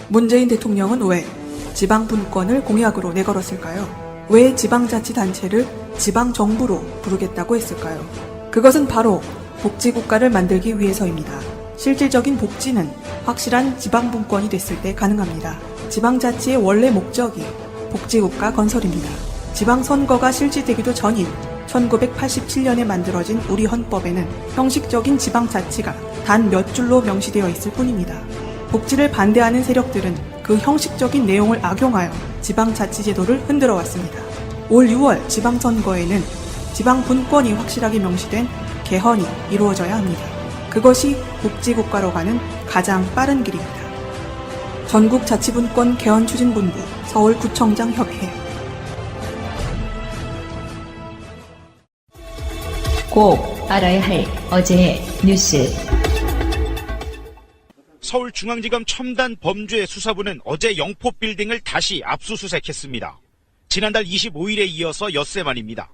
문재인 대통령은 왜 지방분권을 공약으로 내걸었을까요? 왜 지방자치단체를 지방정부로 부르겠다고 했을까요? 그것은 바로 복지국가를 만들기 위해서입니다. 실질적인 복지는 확실한 지방분권이 됐을 때 가능합니다. 지방자치의 원래 목적이 복지국가 건설입니다. 지방선거가 실시되기도 전인 1987년에 만들어진 우리 헌법에는 형식적인 지방자치가 단 몇 줄로 명시되어 있을 뿐입니다. 복지를 반대하는 세력들은 그 형식적인 내용을 악용하여 지방자치제도를 흔들어 왔습니다. 올 6월 지방선거에는 지방분권이 확실하게 명시된 개헌이 이루어져야 합니다. 그것이 복지국가로 가는 가장 빠른 길입니다. 전국자치분권 개헌추진본부 서울구청장 협의회. 꼭 알아야 할 어제의 뉴스. 서울중앙지검 첨단범죄수사부는 어제 영포빌딩을 다시 압수수색했습니다. 지난달 25일에 이어서 엿새 만입니다.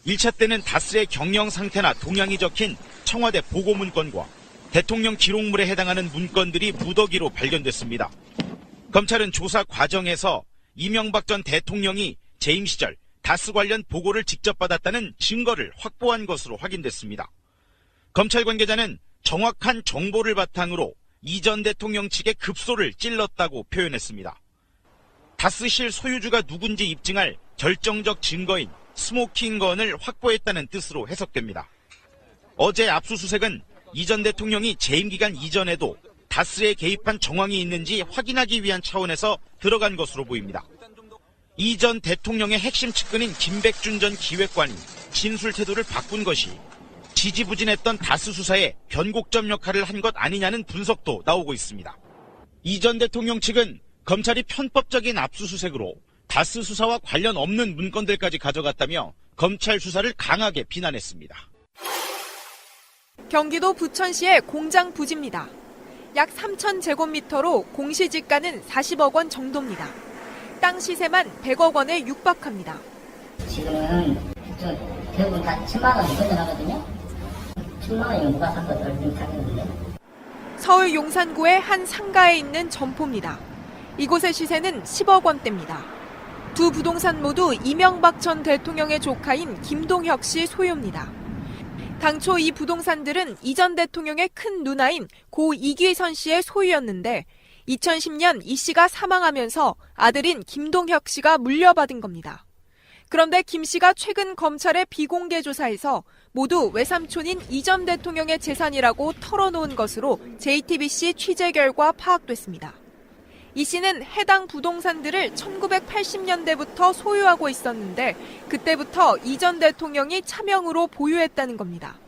1차 때는 다스의 경영 상태나 동향이 적힌 청와대 보고문건과 대통령 기록물에 해당하는 문건들이 무더기로 발견됐습니다. 검찰은 조사 과정에서 이명박 전 대통령이 재임 시절 다스 관련 보고를 직접 받았다는 증거를 확보한 것으로 확인됐습니다. 검찰 관계자는 정확한 정보를 바탕으로 이 전 대통령 측의 급소를 찔렀다고 표현했습니다. 다스실 소유주가 누군지 입증할 결정적 증거인 스모킹건을 확보했다는 뜻으로 해석됩니다. 어제 압수수색은 이 전 대통령이 재임기간 이전에도 다스에 개입한 정황이 있는지 확인하기 위한 차원에서 들어간 것으로 보입니다. 이 전 대통령의 핵심 측근인 김백준 전 기획관이 진술 태도를 바꾼 것이 지지부진했던 다스 수사에 변곡점 역할을 한 것 아니냐는 분석도 나오고 있습니다. 이 전 대통령 측은 검찰이 편법적인 압수수색으로 다스 수사와 관련 없는 문건들까지 가져갔다며 검찰 수사를 강하게 비난했습니다. 경기도 부천시의 공장 부지입니다. 약 3,000제곱미터로 공시지가는 40억 원 정도입니다. 땅 시세만 100억 원에 육박합니다. 지금은 대부분 다 10만 원 정도 하거든요. 10만 원이면 누가 샀거든, 얼른 사겠는데. 서울 용산구의 한 상가에 있는 점포입니다. 이곳의 시세는 10억 원대입니다. 두 부동산 모두 이명박 전 대통령의 조카인 김동혁 씨 소유입니다. 당초 이 부동산들은 이 전 대통령의 큰 누나인 고 이규선 씨의 소유였는데 2010년 이 씨가 사망하면서 아들인 김동혁 씨가 물려받은 겁니다. 그런데 김 씨가 최근 검찰의 비공개 조사에서 모두 외삼촌인 이 전 대통령의 재산이라고 털어놓은 것으로 JTBC 취재 결과 파악됐습니다. 이 씨는 해당 부동산들을 1980년대부터 소유하고 있었는데 그때부터 이 전 대통령이 차명으로 보유했다는 겁니다.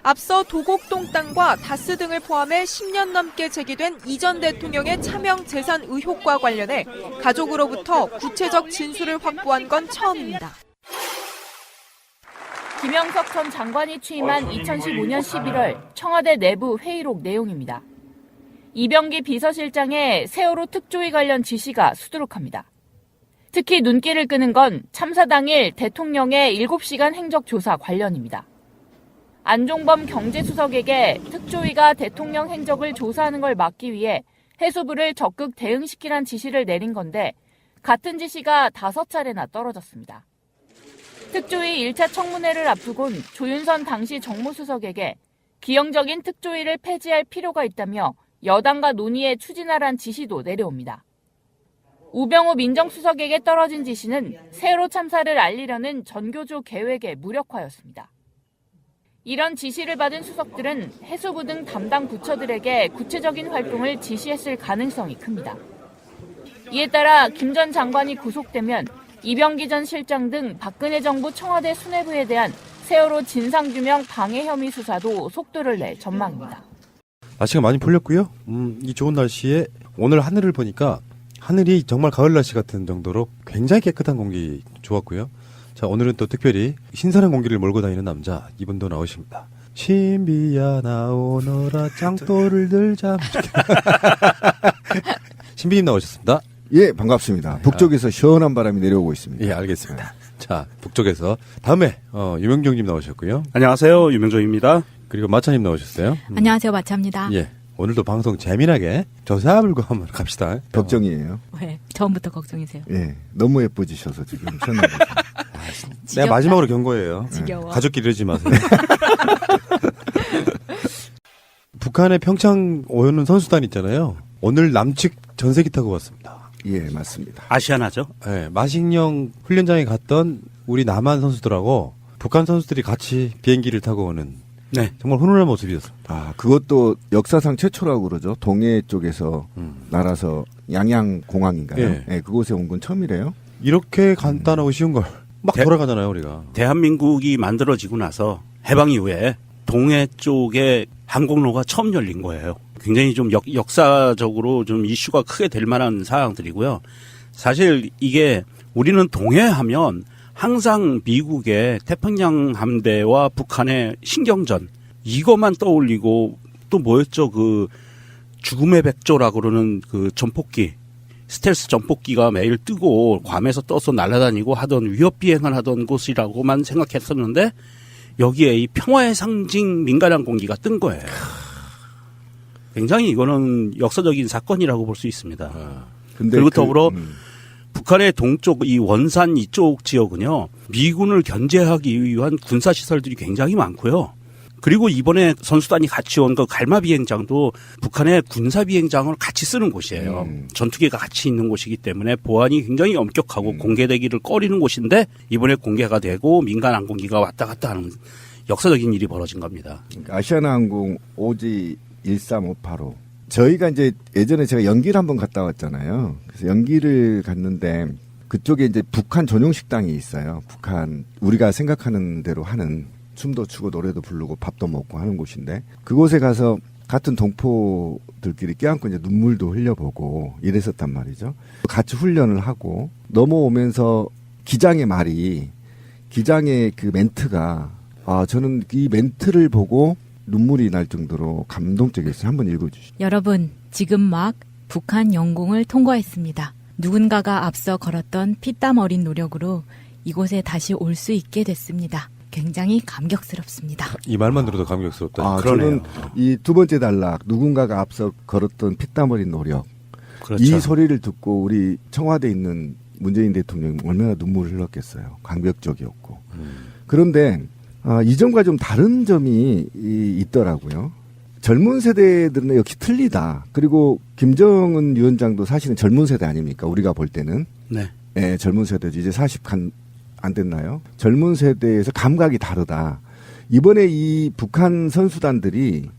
앞서 도곡동 땅과 다스 등을 포함해 10년 넘게 제기된 이 전 대통령의 차명 재산 의혹과 관련해 가족으로부터 구체적 진술을 확보한 건 처음입니다. 김영석 전 장관이 취임한 2015년 11월 청와대 내부 회의록 내용입니다. 이병기 비서실장의 세월호 특조위 관련 지시가 수두룩합니다. 특히 눈길을 끄는 건 참사 당일 대통령의 7시간 행적조사 관련입니다. 안종범 경제수석에게 특조위가 대통령 행적을 조사하는 걸 막기 위해 해수부를 적극 대응시키란 지시를 내린 건데 같은 지시가 5차례나 떨어졌습니다. 특조위 1차 청문회를 앞두곤 조윤선 당시 정무수석에게 기형적인 특조위를 폐지할 필요가 있다며 여당과 논의에 추진하란 지시도 내려옵니다. 우병우 민정수석에게 떨어진 지시는 세월호 참사를 알리려는 전교조 계획의 무력화였습니다. 이런 지시를 받은 수석들은 해수부 등 담당 부처들에게 구체적인 활동을 지시했을 가능성이 큽니다. 이에 따라 김 전 장관이 구속되면 이병기 전 실장 등 박근혜 정부 청와대 수뇌부에 대한 세월호 진상규명 방해 혐의 수사도 속도를 낼 전망입니다. 날씨가 많이 풀렸고요. 이 좋은 날씨에 오늘 하늘을 보니까 하늘이 정말 가을 날씨 같은 정도로 굉장히 깨끗한 공기 좋았고요. 자, 오늘은 또 특별히 신선한 공기를 몰고 다니는 남자 이분도 나오십니다. 신비야 나오너라 짱돌을 들자. 신비님 나오셨습니다. 예, 반갑습니다. 북쪽에서 시원한 바람이 내려오고 있습니다. 예, 알겠습니다. 자, 북쪽에서 다음에 유명정님 나오셨고요. 안녕하세요, 유명정입니다. 그리고 마차님 나오셨어요. 안녕하세요, 마차입니다. 예, 오늘도 방송 재미나게 저사불고 한번 갑시다. 걱정이에요. 왜? 처음부터 걱정이세요. 예, 너무 예뻐지셔서 지금 천하가. 내가 마지막으로 경고해요. 지겨워. 가족끼리 이러지 마세요. 북한의 평창 오는 선수단 있잖아요. 오늘 남측 전세기 타고 왔습니다. 예, 맞습니다. 아시아나죠? 네, 마식령 훈련장에 갔던 우리 남한 선수들하고 북한 선수들이 같이 비행기를 타고 오는 네. 정말 훈훈한 모습이었습니다. 아, 그것도 역사상 최초라고 그러죠. 동해 쪽에서 날아서 양양공항인가요? 예. 예, 그곳에 온 건 처음이래요. 이렇게 간단하고 쉬운 걸 막 대- 돌아가잖아요, 우리가. 대한민국이 만들어지고 나서 해방 이후에 동해 쪽에 항공로가 처음 열린 거예요. 굉장히 좀 역사적으로 좀 이슈가 크게 될 만한 사항들이고요. 사실 이게 우리는 동해 하면 항상 미국의 태평양 함대와 북한의 신경전 이것만 떠올리고 또 뭐였죠? 그 죽음의 백조라고 그러는 그 전폭기 스텔스 전폭기가 매일 뜨고 괌에서 떠서 날아다니고 하던 위협 비행을 하던 곳이라고만 생각했었는데 여기에 이 평화의 상징 민간항공기가 뜬 거예요. 굉장히 이거는 역사적인 사건이라고 볼 수 있습니다. 근데 그리고 더불어 북한의 동쪽 이 원산 이쪽 지역은요. 미군을 견제하기 위한 군사시설들이 굉장히 많고요. 그리고 이번에 선수단이 같이 온 그 갈마 비행장도 북한의 군사 비행장을 같이 쓰는 곳이에요. 전투기가 같이 있는 곳이기 때문에 보안이 굉장히 엄격하고 공개되기를 꺼리는 곳인데 이번에 공개가 되고 민간 항공기가 왔다 갔다 하는 역사적인 일이 벌어진 겁니다. 아시아나항공 오지 13585. 저희가 이제 예전에 제가 연기를 한번 갔다 왔잖아요. 그래서 연기를 갔는데 그쪽에 이제 북한 전용 식당이 있어요. 북한 우리가 생각하는 대로 하는 춤도 추고 노래도 부르고 밥도 먹고 하는 곳인데 그곳에 가서 같은 동포들끼리 껴안고 이제 눈물도 흘려보고 이랬었단 말이죠. 같이 훈련을 하고 넘어오면서 기장의 그 멘트가 저는 이 멘트를 보고 눈물이 날 정도로 감동적이었어요. 한번 읽어주시죠. 여러분, 지금 막 북한 영공을 통과했습니다. 누군가가 앞서 걸었던 피땀 어린 노력으로 이곳에 다시 올 수 있게 됐습니다. 굉장히 감격스럽습니다. 이 말만 들어도 감격스럽다. 저는 이 두 번째 단락 누군가가 앞서 걸었던 피땀 어린 노력 그렇죠. 이 소리를 듣고 우리 청와대에 있는 문재인 대통령이 얼마나 눈물을 흘렸겠어요. 감격적이었고. 그런데 이전과 좀 다른 점이 있더라고요. 젊은 세대들은 역시 틀리다. 그리고 김정은 위원장도 사실은 젊은 세대 아닙니까? 우리가 볼 때는. 네. 네, 젊은 세대죠. 이제 40 안 됐나요? 젊은 세대에서 감각이 다르다. 이번에 이 북한 선수단들이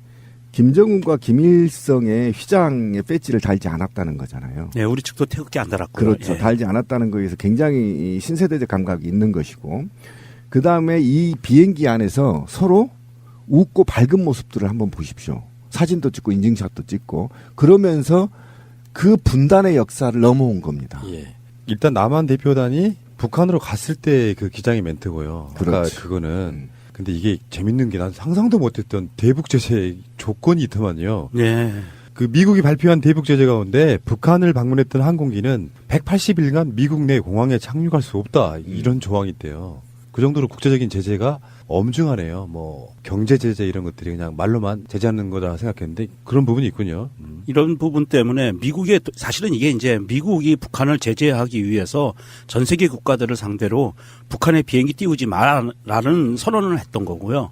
김정은과 김일성의 휘장의 배지를 달지 않았다는 거잖아요. 네, 우리 측도 태극기 안 달았고요. 그렇죠. 예. 달지 않았다는 거에서 굉장히 신세대적 감각이 있는 것이고 그 다음에 이 비행기 안에서 서로 웃고 밝은 모습들을 한번 보십시오. 사진도 찍고 인증샷도 찍고 그러면서 그 분단의 역사를 넘어온 겁니다. 예. 일단 남한 대표단이 북한으로 갔을 때 그 기장의 멘트고요. 아까 그렇지. 그거는 근데 이게 재밌는 게 난 상상도 못했던 대북 제재 조건이 있더만요. 네. 그 미국이 발표한 대북 제재 가운데 북한을 방문했던 항공기는 180일간 미국 내 공항에 착륙할 수 없다 이런 조항이 있대요. 그 정도로 국제적인 제재가 엄중하네요. 뭐 경제 제재 이런 것들이 그냥 말로만 제재하는 거다 생각했는데 그런 부분이 있군요. 이런 부분 때문에 미국의 사실은 이게 이제 미국이 북한을 제재하기 위해서 전 세계 국가들을 상대로 북한의 비행기 띄우지 마라는 선언을 했던 거고요.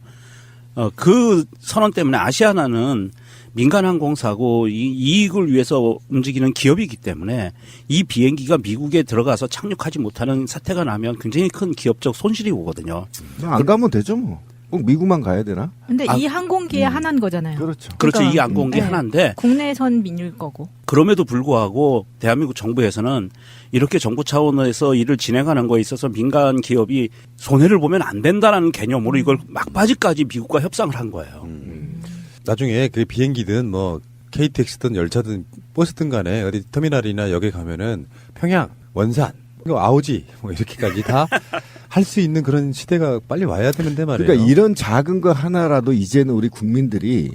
그 선언 때문에 아시아나는 민간 항공사고 이익을 위해서 움직이는 기업이기 때문에 이 비행기가 미국에 들어가서 착륙하지 못하는 사태가 나면 굉장히 큰 기업적 손실이 오거든요. 안 가면 되죠 뭐. 꼭 미국만 가야 되나? 근데 이 항공기의 하나인 거잖아요. 그렇죠. 그렇죠. 그러니까, 이 항공기 네. 하나인데 국내선 민일 거고. 그럼에도 불구하고 대한민국 정부에서는 이렇게 정부 차원에서 일을 진행하는 거에 있어서 민간 기업이 손해를 보면 안 된다라는 개념으로 이걸 막바지까지 미국과 협상을 한 거예요. 나중에 그 비행기든 뭐 KTX든 열차든 버스든 간에 어디 터미널이나 역에 가면은 평양, 원산, 아오지 뭐 이렇게까지 다 할 수 있는 그런 시대가 빨리 와야 되는데 말이에요. 그러니까 이런 작은 거 하나라도 이제는 우리 국민들이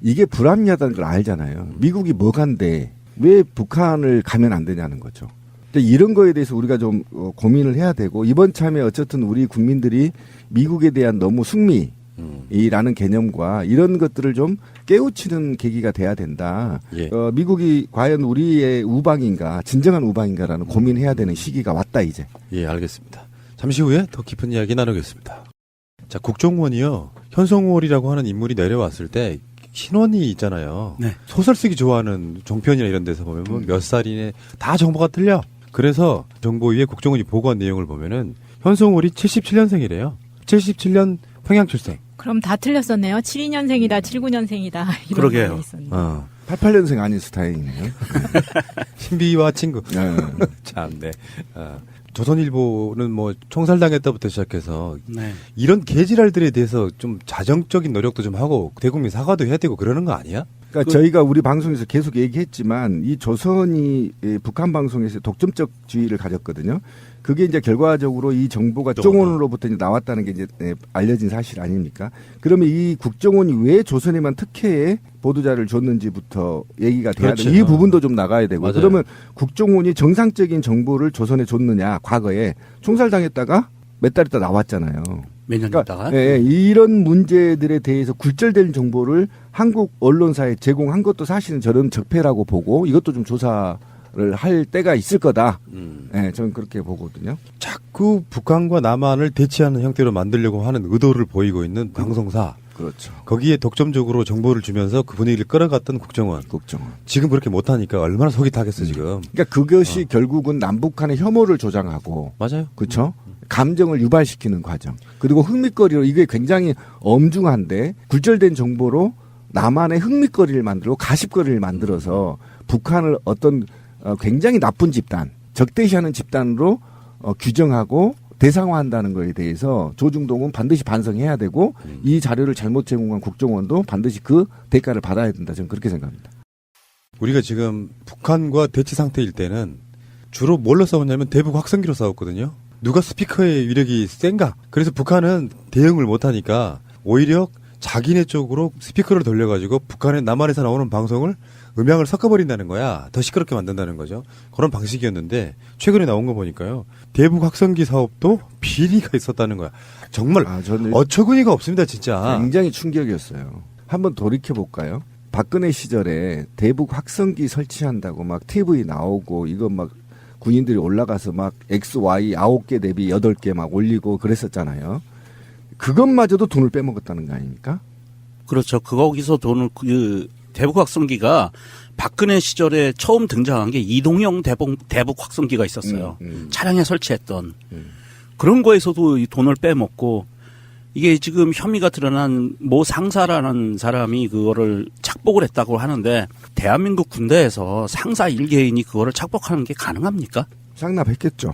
이게 불합리하다는 걸 알잖아요. 미국이 뭐 간데 왜 북한을 가면 안 되냐는 거죠. 근데 이런 거에 대해서 우리가 좀 고민을 해야 되고 이번 참에 어쨌든 우리 국민들이 미국에 대한 너무 이라는 개념과 이런 것들을 좀 깨우치는 계기가 돼야 된다. 예. 미국이 과연 우리의 우방인가, 진정한 우방인가라는 고민해야 되는 시기가 왔다 이제. 예, 알겠습니다. 잠시 후에 더 깊은 이야기 나누겠습니다. 자, 국정원이요. 현성월이라고 하는 인물이 내려왔을 때 신원이 있잖아요. 네. 소설 쓰기 좋아하는 종편이나 이런 데서 보면 몇 살이네 다 정보가 틀려. 그래서 정보위에 국정원이 보고한 내용을 보면은 현성월이 77년생이래요. 77년 평양 출생. 그럼 다 틀렸었네요. 72년생이다, 79년생이다. 이런 그러게요. 말이 있었네요. 88년생 아닌 스타일이네요. 신비와 친구. 참, 네. 조선일보는 뭐 총살당했다부터 시작해서 네. 이런 개지랄들에 대해서 좀 자정적인 노력도 좀 하고 대국민 사과도 해야 되고 그러는 거 아니야? 그러니까 저희가 우리 방송에서 계속 얘기했지만 이 조선이 북한 방송에서 독점적주의를 가졌거든요. 그게 이제 결과적으로 이 정보가 국정원으로부터 이제 나왔다는 게 이제 알려진 사실 아닙니까? 그러면 이 국정원이 왜 조선에만 특혜의 보도자를 줬는지부터 얘기가 돼야 그렇죠. 되고 이 부분도 좀 나가야 되고 맞아요. 그러면 국정원이 정상적인 정보를 조선에 줬느냐 과거에 총살당했다가 몇 달 있다 나왔잖아요. 몇 년 있다가? 예, 이런 문제들에 대해서 굴절된 정보를 한국 언론사에 제공한 것도 사실은 저는 적폐라고 보고 이것도 좀 조사를 할 때가 있을 거다. 예, 저는 그렇게 보거든요. 자꾸 북한과 남한을 대치하는 형태로 만들려고 하는 의도를 보이고 있는 방송사. 그렇죠. 거기에 독점적으로 정보를 주면서 그 분위기를 끌어갔던 국정원. 국정원. 지금 그렇게 못하니까 얼마나 속이 타겠어 지금. 그러니까 그것이 결국은 남북한의 혐오를 조장하고 맞아요. 그렇죠. 감정을 유발시키는 과정. 그리고 흥미거리로 이게 굉장히 엄중한데 굴절된 정보로 남한의 흥미거리를 만들고 가십거리를 만들어서 북한을 어떤 굉장히 나쁜 집단, 적대시하는 집단으로 규정하고 대상화한다는 거에 대해서 조중동은 반드시 반성해야 되고 이 자료를 잘못 제공한 국정원도 반드시 그 대가를 받아야 된다. 저는 그렇게 생각합니다. 우리가 지금 북한과 대치 상태일 때는 주로 뭘로 싸웠냐면 대북 확성기로 싸웠거든요. 누가 스피커의 위력이 센가? 그래서 북한은 대응을 못하니까 오히려 자기네 쪽으로 스피커를 돌려가지고 북한의 남한에서 나오는 방송을 음향을 섞어버린다는 거야. 더 시끄럽게 만든다는 거죠. 그런 방식이었는데 최근에 나온 거 보니까요. 대북 확성기 사업도 비리가 있었다는 거야. 정말 저는 어처구니가 없습니다. 진짜. 굉장히 충격이었어요. 한번 돌이켜볼까요? 박근혜 시절에 대북 확성기 설치한다고 막 TV 나오고 이거 막 군인들이 올라가서 막 XY 9개 대비 8개 막 올리고 그랬었잖아요. 그것마저도 돈을 빼먹었다는 거 아닙니까? 그렇죠. 거기서 돈을 대북 확성기가 박근혜 시절에 처음 등장한 게 이동형 대북 확성기가 있었어요. 차량에 설치했던 그런 거에서도 이 돈을 빼먹고 이게 지금 혐의가 드러난 모 상사라는 사람이 그거를 착복을 했다고 하는데 대한민국 군대에서 상사 일개인이 그거를 착복하는 게 가능합니까? 상납했겠죠.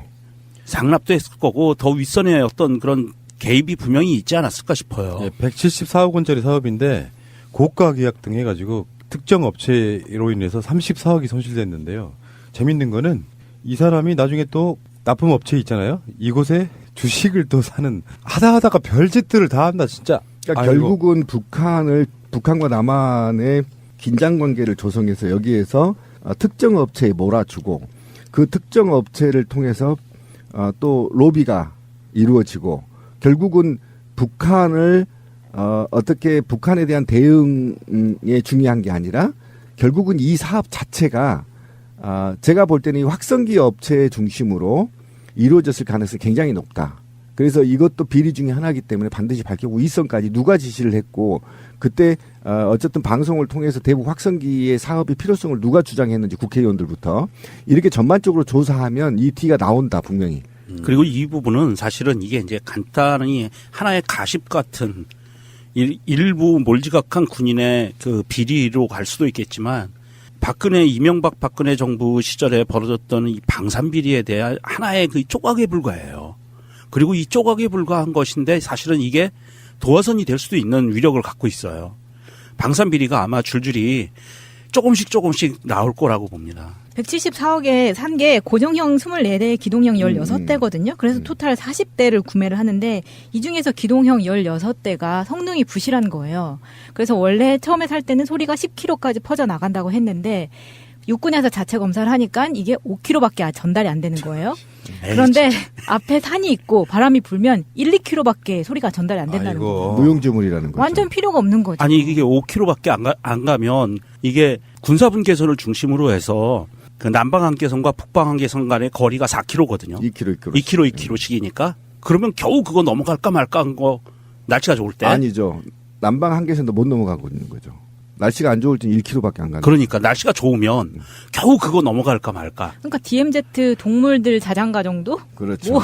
상납도 했을 거고 더 윗선에 어떤 그런 개입이 분명히 있지 않았을까 싶어요. 예, 174억 원짜리 사업인데 고가 계약 등 해가지고 특정 업체로 인해서 34억이 손실됐는데요. 재밌는 거는 이 사람이 나중에 또 납품 업체 있잖아요. 이곳에 주식을 또 사는 하다가 별짓들을 다 한다 진짜. 그러니까 결국은 북한과 남한의 긴장 관계를 조성해서 여기에서 특정 업체에 몰아주고 그 특정 업체를 통해서 또 로비가 이루어지고 결국은 북한을 어떻게 북한에 대한 대응에 중요한 게 아니라 결국은 이 사업 자체가 제가 볼 때는 이 확성기 업체 중심으로 이루어졌을 가능성이 굉장히 높다. 그래서 이것도 비리 중에 하나이기 때문에 반드시 밝히고 이선까지 누가 지시를 했고 그때 어쨌든 방송을 통해서 대북 확성기의 사업의 필요성을 누가 주장했는지 국회의원들부터 이렇게 전반적으로 조사하면 이 티가 나온다 분명히. 그리고 이 부분은 사실은 이게 이제 간단히 하나의 가십 같은 일부 몰지각한 군인의 그 비리로 갈 수도 있겠지만 이명박 박근혜 정부 시절에 벌어졌던 이 방산 비리에 대한 하나의 그 조각에 불과해요. 그리고 이 조각에 불과한 것인데 사실은 이게 도화선이 될 수도 있는 위력을 갖고 있어요. 방산 비리가 아마 줄줄이 조금씩 나올 거라고 봅니다. 174억에 산 게 고정형 24대, 기동형 16대거든요. 그래서 토탈 40대를 구매를 하는데 이 중에서 기동형 16대가 성능이 부실한 거예요. 그래서 원래 처음에 살 때는 소리가 10km까지 퍼져나간다고 했는데 육군에서 자체 검사를 하니까 이게 5km밖에 전달이 안 되는 거예요. 에이, 그런데 앞에 산이 있고 바람이 불면 1, 2km밖에 소리가 전달이 안 된다는 아이고. 거예요. 무용지물이라는 거죠. 완전 필요가 없는 거죠. 아니 이게 5km밖에 안 가면 이게 군사분계선을 중심으로 해서 그 남방한계선과 북방한계선 간의 거리가 4km거든요. 2km씩이니까 그러면 겨우 그거 넘어갈까 말까 한 거 날씨가 좋을 때. 아니죠. 남방 한계선도 못 넘어가고 있는 거죠. 날씨가 안 좋을 땐 1km밖에 안 가는. 그러니까 날씨가 좋으면 겨우 그거 넘어갈까 말까. 그러니까 DMZ 동물들 자장가 정도? 그렇죠.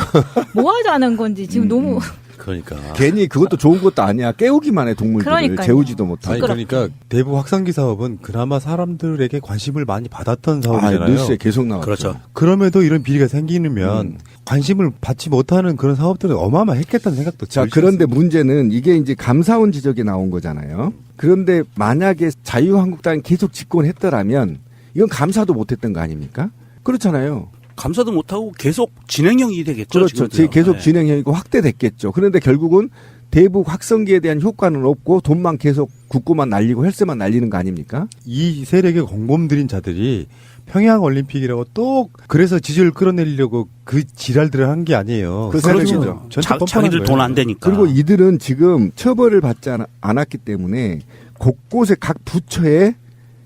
뭐 하자는 건지 지금 너무 그러니까. 괜히 그것도 좋은 것도 아니야. 깨우기만 해 동물들을. 그러니까요. 재우지도 못하고. 아니 그러니까 대북 확산기 사업은 그나마 사람들에게 관심을 많이 받았던 사업이잖아요. 뉴스에 계속 나왔죠. 그렇죠. 그럼에도 이런 비리가 생기면 관심을 받지 못하는 그런 사업들은 어마어마했겠다는 생각도 자, 들 수 그런데 있습니다. 문제는 이게 이제 감사원 지적이 나온 거잖아요. 그런데 만약에 자유한국당이 계속 집권했더라면 이건 감사도 못했던 거 아닙니까? 그렇잖아요. 감사도 못하고 계속 진행형이 되겠죠. 그렇죠. 지금도요. 계속 네. 진행형이고 확대됐겠죠. 그런데 결국은 대북 확성기에 대한 효과는 없고 돈만 계속 국고만 날리고 헬스만 날리는 거 아닙니까? 이 세력의 공범들인 자들이 평양 올림픽이라고 또 그래서 지지율 끌어내리려고 그 지랄들을 한 게 아니에요. 그 세력이죠. 전체 뻔뻔한 자기들 거예요. 돈 안 되니까. 그리고 이들은 지금 처벌을 받지 않았기 때문에 곳곳에 각 부처에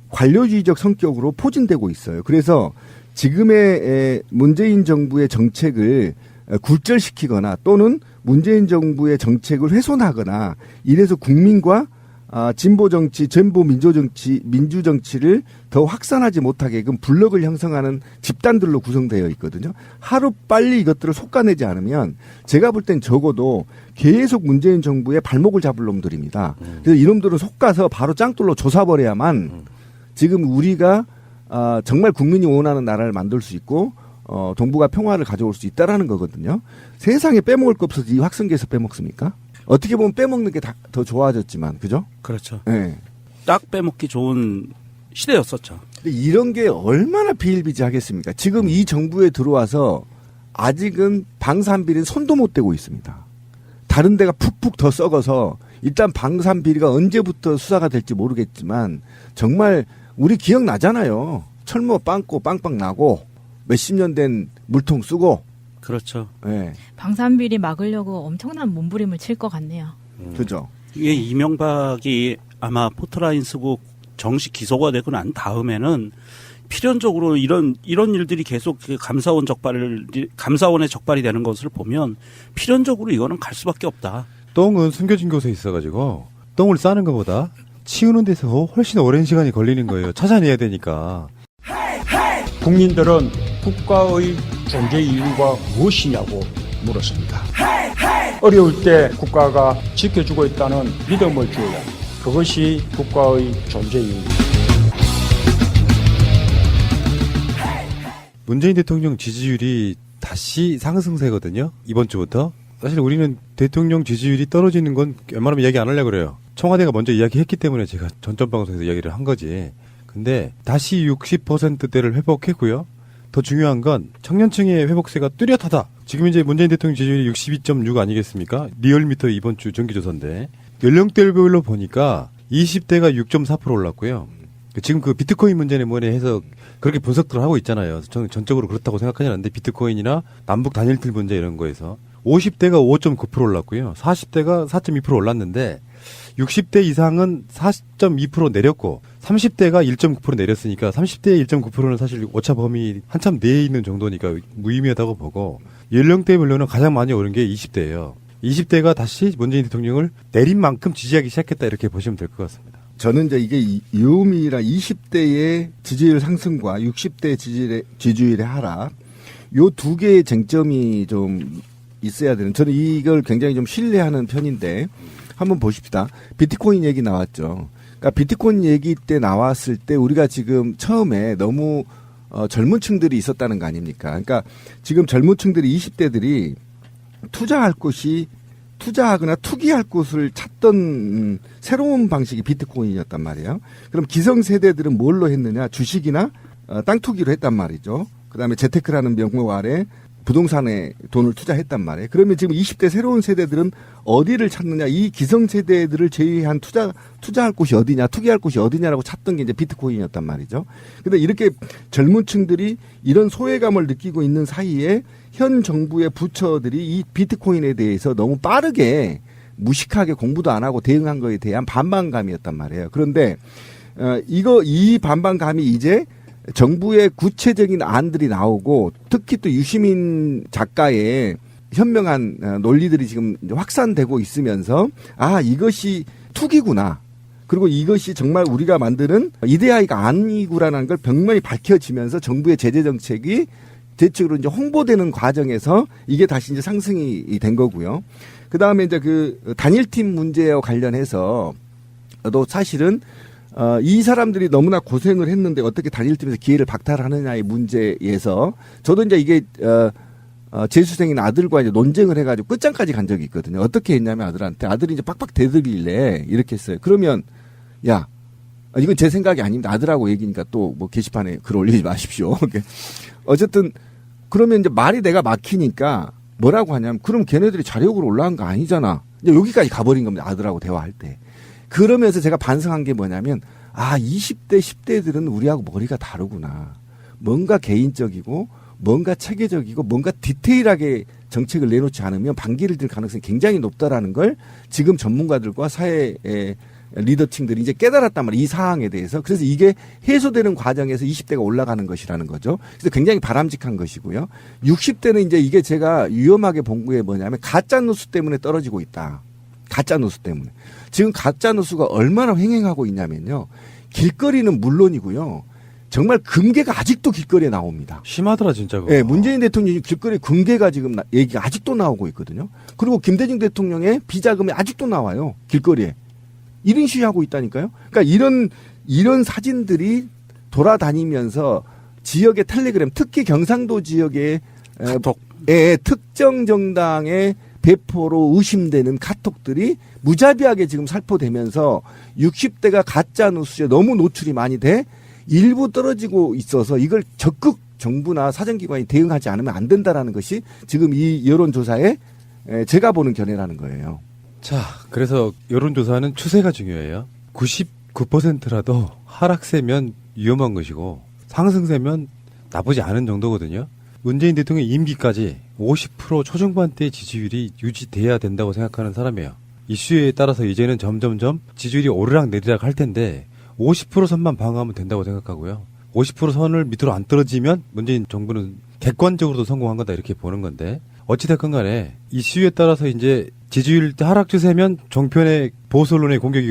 관료주의적 성격으로 포진되고 있어요. 그래서 지금의 문재인 정부의 정책을 굴절시키거나 또는 문재인 정부의 정책을 훼손하거나 이래서 국민과 진보 정치, 진보 민주 정치를 더 확산하지 못하게끔 블록을 형성하는 집단들로 구성되어 있거든요. 하루 빨리 이것들을 솎아내지 않으면 제가 볼 땐 적어도 계속 문재인 정부의 발목을 잡을 놈들입니다. 그래서 이놈들은 솎아서 바로 짱돌로 조사버려야만 지금 우리가 정말 국민이 원하는 나라를 만들 수 있고 동북아 평화를 가져올 수 있다라는 거거든요. 세상에 빼먹을 거 없어서 이 확성기에서 빼먹습니까? 어떻게 보면 빼먹는 게 더 좋아졌지만, 그죠? 그렇죠. 네. 딱 빼먹기 좋은 시대였었죠. 근데 이런 게 얼마나 비일비재하겠습니까? 지금 이 정부에 들어와서 아직은 방산비리는 손도 못 대고 있습니다. 다른 데가 푹푹 더 썩어서 일단 방산비리가 언제부터 수사가 될지 모르겠지만 정말 우리 기억나잖아요. 철모 빵꾸 빵빵 나고 몇십 년 된 물통 쓰고. 그렇죠. 네. 방산비리 막으려고 엄청난 몸부림을 칠 것 같네요. 그죠. 이게 이명박이 아마 포트라인 쓰고 정식 기소가 되고 난 다음에는 필연적으로 이런 일들이 계속 그 감사원의 적발이 되는 것을 보면 필연적으로 이거는 갈 수밖에 없다. 똥은 숨겨진 곳에 있어가지고 똥을 싸는 것보다 치우는 데서 훨씬 오랜 시간이 걸리는 거예요. 찾아내야 되니까. 국민들은 국가의 존재 이유가 무엇이냐고 물었습니다. 어려울 때 국가가 지켜주고 있다는 믿음을 주어야 그것이 국가의 존재 이유입니다. 문재인 대통령 지지율이 다시 상승세거든요. 이번 주부터. 사실 우리는 대통령 지지율이 떨어지는 건 웬만하면 이야기 안 하려고 그래요. 청와대가 먼저 이야기했기 때문에 제가 전전 방송에서 이야기를 한 거지. 근데 다시 60%대를 회복했고요. 더 중요한 건 청년층의 회복세가 뚜렷하다. 지금 이제 문재인 대통령 지지율이 62.6 아니겠습니까? 리얼미터 이번 주 정기조사인데 연령대별로 보니까 20대가 6.4% 올랐고요. 지금 그 비트코인 문제는 뭐니 해서 그렇게 분석들을 하고 있잖아요. 저는 전적으로 그렇다고 생각하지 않는데 비트코인이나 남북 단일틀 문제 이런 거에서 50대가 5.9% 올랐고요. 40대가 4.2% 올랐는데 60대 이상은 4.2% 내렸고 30대가 1.9% 내렸으니까 30대의 1.9%는 사실 오차 범위 한참 내에 있는 정도니까 무의미하다고 보고 연령대별로는 가장 많이 오른 게 20대예요. 20대가 다시 문재인 대통령을 내린 만큼 지지하기 시작했다 이렇게 보시면 될 것 같습니다. 저는 이제 이게 유음이라 20대의 지지율 상승과 60대 지지율의 하락 요 두 개의 쟁점이 좀 있어야 되는 저는 이걸 굉장히 좀 신뢰하는 편인데 한번 보십시다. 비트코인 얘기 나왔죠. 그러니까 비트코인 얘기 때 나왔을 때 우리가 지금 처음에 너무 젊은 층들이 있었다는 거 아닙니까? 그러니까 지금 젊은 층들이 20대들이 투자하거나 투기할 곳을 찾던 새로운 방식이 비트코인이었단 말이에요. 그럼 기성세대들은 뭘로 했느냐? 주식이나 땅 투기로 했단 말이죠. 그다음에 재테크라는 명목 아래 부동산에 돈을 투자했단 말이에요. 그러면 지금 20대 새로운 세대들은 어디를 찾느냐? 이 기성세대들을 제외한 투자할 곳이 어디냐? 투기할 곳이 어디냐라고 찾던 게 이제 비트코인이었단 말이죠. 근데 이렇게 젊은 층들이 이런 소외감을 느끼고 있는 사이에 현 정부의 부처들이 이 비트코인에 대해서 너무 빠르게 무식하게 공부도 안 하고 대응한 거에 대한 반반감이었단 말이에요. 그런데 이 반반감이 이제 정부의 구체적인 안들이 나오고 특히 또 유시민 작가의 현명한 논리들이 지금 확산되고 있으면서 아 이것이 투기구나. 그리고 이것이 정말 우리가 만드는 이데아이가 아니구라는 걸 병명히 밝혀지면서 정부의 제재 정책이 대책으로 이제 홍보되는 과정에서 이게 다시 이제 상승이 된 거고요. 그 다음에 이제 그 단일팀 문제와 관련해서 또 사실은 이 사람들이 너무나 고생을 했는데 어떻게 단일팀에서 기회를 박탈하느냐의 문제에서 저도 이제 이게 재수생인 아들과 이제 논쟁을 해가지고 끝장까지 간 적이 있거든요. 어떻게 했냐면 아들이 이제 빡빡 대들길래 이렇게 했어요. 그러면 야 이건 제 생각이 아닙니다. 아들하고 얘기니까 또 뭐 게시판에 글 올리지 마십시오. 어쨌든 그러면 이제 말이 내가 막히니까 뭐라고 하냐면 그럼 걔네들이 자력으로 올라간 거 아니잖아. 이제 여기까지 가버린 겁니다. 아들하고 대화할 때. 그러면서 제가 반성한 게 뭐냐면 20대 10대들은 우리하고 머리가 다르구나. 뭔가 개인적이고 뭔가 체계적이고 뭔가 디테일하게 정책을 내놓지 않으면 반기를 들 가능성이 굉장히 높다라는 걸 지금 전문가들과 사회의 리더층들이 이제 깨달았단 말이에요. 이 사항에 대해서. 그래서 이게 해소되는 과정에서 20대가 올라가는 것이라는 거죠. 그래서 굉장히 바람직한 것이고요. 60대는 이제 이게 제가 위험하게 본 게 뭐냐면 가짜뉴스 때문에 떨어지고 있다. 가짜뉴스 때문에. 지금 가짜뉴스가 얼마나 횡행하고 있냐면요. 길거리는 물론이고요. 정말 금괴가 아직도 길거리에 나옵니다. 심하더라 진짜 그거. 네, 문재인 대통령이 길거리 금괴가 지금 얘기가 아직도 나오고 있거든요. 그리고 김대중 대통령의 비자금이 아직도 나와요. 길거리에. 1인 시위하고 있다니까요. 그러니까 이런 사진들이 돌아다니면서 지역의 텔레그램, 특히 경상도 지역의 특정 정당의 배포로 의심되는 카톡들이 무자비하게 지금 살포되면서 60대가 가짜 뉴스에 너무 노출이 많이 돼 일부 떨어지고 있어서 이걸 적극 정부나 사정기관이 대응하지 않으면 안 된다라는 것이 지금 이 여론조사에 제가 보는 견해라는 거예요. 자, 그래서 여론조사는 추세가 중요해요. 99%라도 하락세면 위험한 것이고 상승세면 나쁘지 않은 정도거든요. 문재인 대통령 임기까지 50% 초중반대의 지지율이 유지돼야 된다고 생각하는 사람이에요. 이슈에 따라서 이제는 점점점 지지율이 오르락내리락 할 텐데 50% 선만 방어하면 된다고 생각하고요. 50% 선을 밑으로 안 떨어지면 문재인 정부는 객관적으로도 성공한 거다 이렇게 보는 건데 어찌됐건 간에 이슈에 따라서 이제 지지율 하락 추세면 정편의 보수 언론의 공격이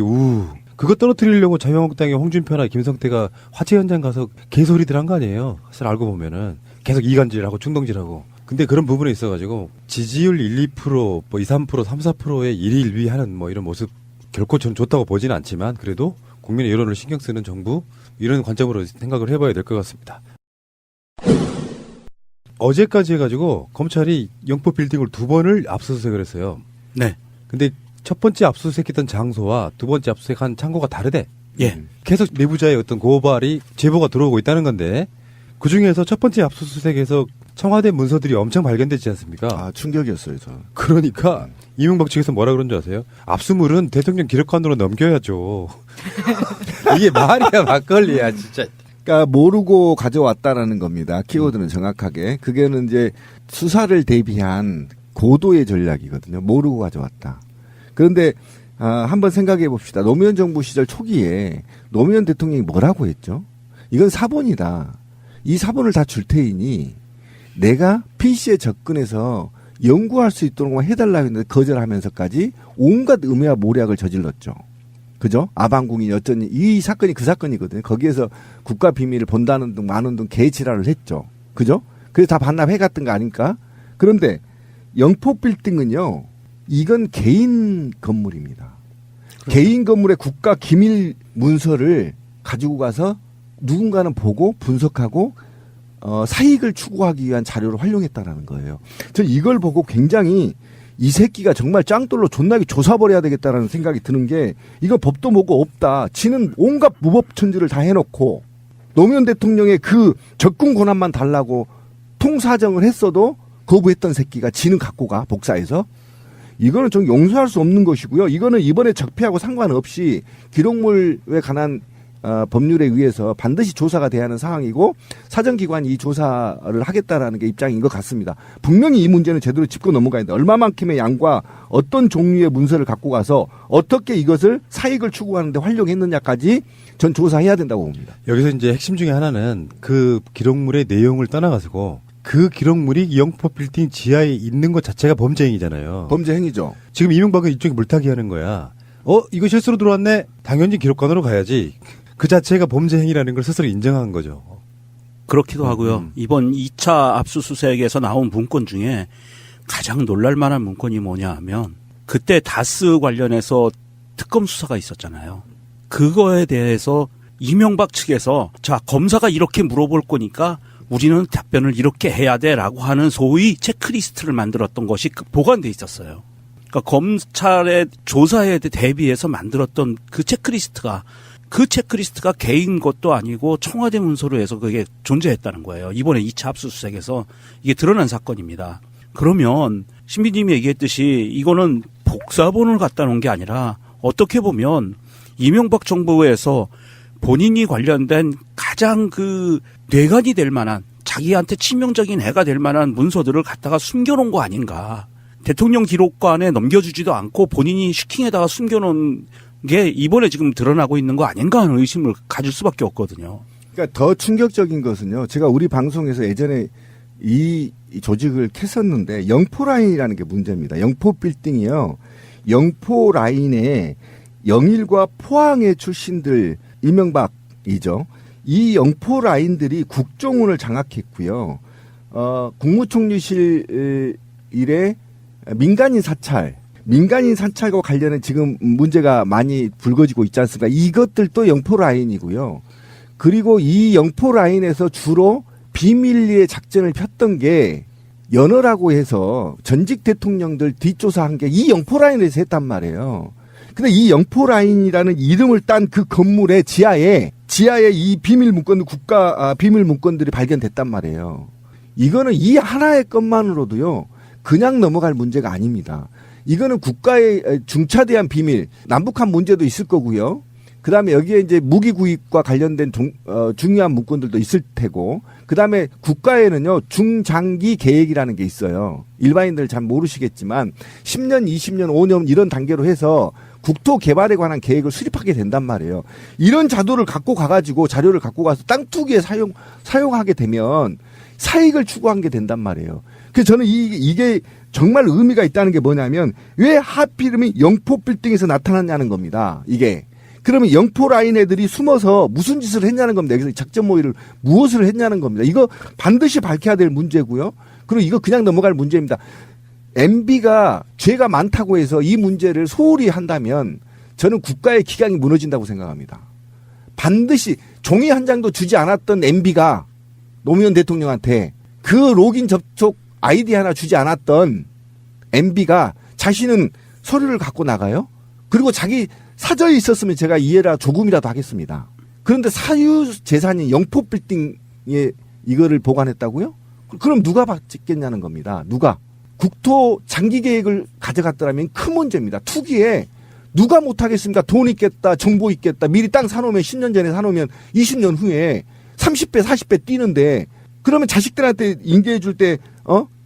그거 떨어뜨리려고 자유한국당의 홍준표나 김성태가 화재 현장 가서 개소리들 한 거 아니에요. 사실 알고 보면은 계속 이간질하고 충동질하고. 근데 그런 부분에 있어가지고 지지율 1, 2%, 뭐 2, 3%, 3, 4%의 1위 1위 하는 뭐 이런 모습 결코 저는 좋다고 보지는 않지만 그래도 국민의 여론을 신경 쓰는 정부 이런 관점으로 생각을 해봐야 될 것 같습니다. 어제까지 해가지고 검찰이 영포 빌딩을 2번을 압수수색을 했어요. 네. 근데 첫 번째 압수수색했던 장소와 두 번째 압수수색한 창고가 다르대. 예. 계속 내부자의 어떤 고발이 제보가 들어오고 있다는 건데 그 중에서 첫 번째 압수수색에서 청와대 문서들이 엄청 발견되지 않습니까? 충격이었어요, 저. 그러니까 이명박 측에서 뭐라 그런 줄 아세요? 압수물은 대통령 기록관으로 넘겨야죠. 이게 말이야 막걸리야 진짜. 그러니까 모르고 가져왔다라는 겁니다. 키워드는 정확하게. 그게는 이제 수사를 대비한 고도의 전략이거든요. 모르고 가져왔다. 그런데 한번 생각해 봅시다. 노무현 정부 시절 초기에 노무현 대통령이 뭐라고 했죠? 이건 사본이다. 이 사본을 다 줄 테이니 내가 PC에 접근해서 연구할 수 있도록 해달라고 했는데 거절하면서까지 온갖 음해와 모략을 저질렀죠. 그죠? 아방궁이 어쩌니 이 사건이 그 사건이거든요. 거기에서 국가 비밀을 본다는 등 많은 등 개지랄을 했죠. 그죠? 그래서 다 반납해 갔던 거 아닙니까? 그런데 영포 빌딩은요. 이건 개인 건물입니다. 그렇죠. 개인 건물의 국가 기밀 문서를 가지고 가서 누군가는 보고 분석하고 사익을 추구하기 위한 자료를 활용했다라는 거예요. 저는 이걸 보고 굉장히 이 새끼가 정말 짱돌로 존나게 조사버려야 되겠다라는 생각이 드는 게 이거 법도 뭐고 없다. 지는 온갖 무법천지를 다 해놓고 노무현 대통령의 그 접근 권한만 달라고 통사정을 했어도 거부했던 새끼가 지는 갖고 가 복사해서 이거는 좀 용서할 수 없는 것이고요. 이거는 이번에 적폐하고 상관없이 기록물에 관한 법률에 의해서 반드시 조사가 돼야 하는 상황이고 사정기관이 이 조사를 하겠다라는 게 입장인 것 같습니다. 분명히 이 문제는 제대로 짚고 넘어가야 된다. 얼마만큼의 양과 어떤 종류의 문서를 갖고 가서 어떻게 이것을 사익을 추구하는 데 활용했느냐까지 전 조사해야 된다고 봅니다. 여기서 이제 핵심 중에 하나는 그 기록물의 내용을 떠나가지고 그 기록물이 영포 빌딩 지하에 있는 것 자체가 범죄 행위잖아요. 범죄 행위죠. 지금 이명박은 이쪽에 물타기 하는 거야. 이거 실수로 들어왔네. 당연히 기록관으로 가야지. 그 자체가 범죄 행위라는 걸 스스로 인정한 거죠. 그렇기도 하고요. 이번 2차 압수수색에서 나온 문건 중에 가장 놀랄만한 문건이 뭐냐 하면 그때 다스 관련해서 특검 수사가 있었잖아요. 그거에 대해서 이명박 측에서 자 검사가 이렇게 물어볼 거니까 우리는 답변을 이렇게 해야 돼라고 하는 소위 체크리스트를 만들었던 것이 보관돼 있었어요. 그러니까 검찰의 조사에 대비해서 만들었던 그 체크리스트가 개인 것도 아니고 청와대 문서로 해서 그게 존재했다는 거예요. 이번에 2차 압수수색에서 이게 드러난 사건입니다. 그러면 신비님이 얘기했듯이 이거는 복사본을 갖다 놓은 게 아니라 어떻게 보면 이명박 정부에서 본인이 관련된 가장 그 뇌관이 될 만한 자기한테 치명적인 해가 될 만한 문서들을 갖다가 숨겨놓은 거 아닌가. 대통령 기록관에 넘겨주지도 않고 본인이 슈킹에다가 숨겨놓은 게 이번에 지금 드러나고 있는 거 아닌가 하는 의심을 가질 수밖에 없거든요. 그러니까 더 충격적인 것은요. 제가 우리 방송에서 예전에 이 조직을 캤었는데 영포라인이라는 게 문제입니다. 영포빌딩이요. 영포라인에 영일과 포항의 출신들 이명박이죠. 이 영포라인들이 국정원을 장악했고요. 국무총리실 일에 민간인 사찰과 관련해 지금 문제가 많이 불거지고 있지 않습니까? 이것들도 영포라인이고요. 그리고 이 영포라인에서 주로 비밀리에 작전을 폈던 게 연어라고 해서 전직 대통령들 뒷조사한 게 이 영포라인에서 했단 말이에요. 근데 이 영포라인이라는 이름을 딴 그 건물의 지하에 이 비밀 문건들, 비밀 문건들이 발견됐단 말이에요. 이거는 이 하나의 건만으로도요, 그냥 넘어갈 문제가 아닙니다. 이거는 국가의 중차대한 비밀, 남북한 문제도 있을 거고요. 그 다음에 여기에 이제 무기 구입과 관련된 중요한 문건들도 있을 테고, 그 다음에 국가에는요, 중장기 계획이라는 게 있어요. 일반인들 잘 모르시겠지만, 10년, 20년, 5년 이런 단계로 해서 국토 개발에 관한 계획을 수립하게 된단 말이에요. 이런 자료를 갖고 가서 땅 투기에 사용하게 되면 사익을 추구한 게 된단 말이에요. 그래서 저는 이게 정말 의미가 있다는 게 뭐냐면 왜 하필이면 영포 빌딩에서 나타났냐는 겁니다. 이게. 그러면 영포 라인 애들이 숨어서 무슨 짓을 했냐는 겁니다. 여기서 작전 모의를 무엇을 했냐는 겁니다. 이거 반드시 밝혀야 될 문제고요. 그리고 이거 그냥 넘어갈 문제입니다. MB가 죄가 많다고 해서 이 문제를 소홀히 한다면 저는 국가의 기강이 무너진다고 생각합니다. 반드시 종이 한 장도 주지 않았던 MB가 노무현 대통령한테 그 로긴 접촉 아이디 하나 주지 않았던 MB가 자신은 서류를 갖고 나가요? 그리고 자기 사저에 있었으면 제가 이해라 조금이라도 하겠습니다. 그런데 사유 재산인 영포빌딩에 이거를 보관했다고요? 그럼 누가 받겠냐는 겁니다. 누가? 국토 장기 계획을 가져갔더라면 큰 문제입니다. 투기에 누가 못하겠습니까? 돈 있겠다, 정보 있겠다, 미리 땅 사놓으면 10년 전에 사놓으면 20년 후에 30배, 40배 뛰는데 그러면 자식들한테 인계해 줄 때,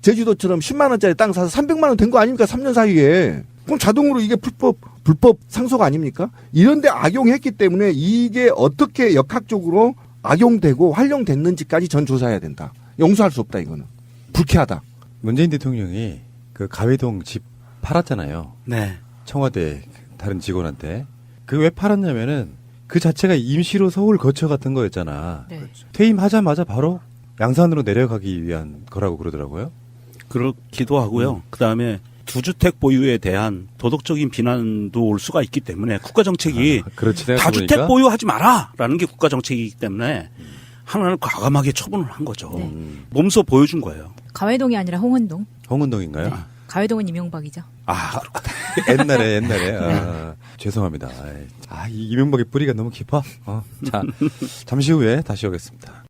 제주도처럼 10만원짜리 땅 사서 300만원 된 거 아닙니까? 3년 사이에. 그럼 자동으로 이게 불법 상소가 아닙니까? 이런데 악용했기 때문에 이게 어떻게 역학적으로 악용되고 활용됐는지까지 전 조사해야 된다. 용서할 수 없다, 이거는. 불쾌하다. 문재인 대통령이 그 가회동 집 팔았잖아요. 네. 청와대 다른 직원한테. 그 왜 팔았냐면은 그 자체가 임시로 서울 거처 같은 거였잖아. 네. 퇴임하자마자 바로 양산으로 내려가기 위한 거라고 그러더라고요. 그렇기도 하고요. 그다음에 두주택 보유에 대한 도덕적인 비난도 올 수가 있기 때문에 국가 정책이 다주택 보유하지 마라라는 게 국가 정책이기 때문에 하나를 과감하게 처분을 한 거죠. 네. 몸소 보여준 거예요. 가회동이 아니라 홍은동. 홍은동인가요? 네. 가회동은 이명박이죠. 옛날에. 죄송합니다. 이명박의 뿌리가 너무 깊어. 자, 잠시 후에 다시 오겠습니다.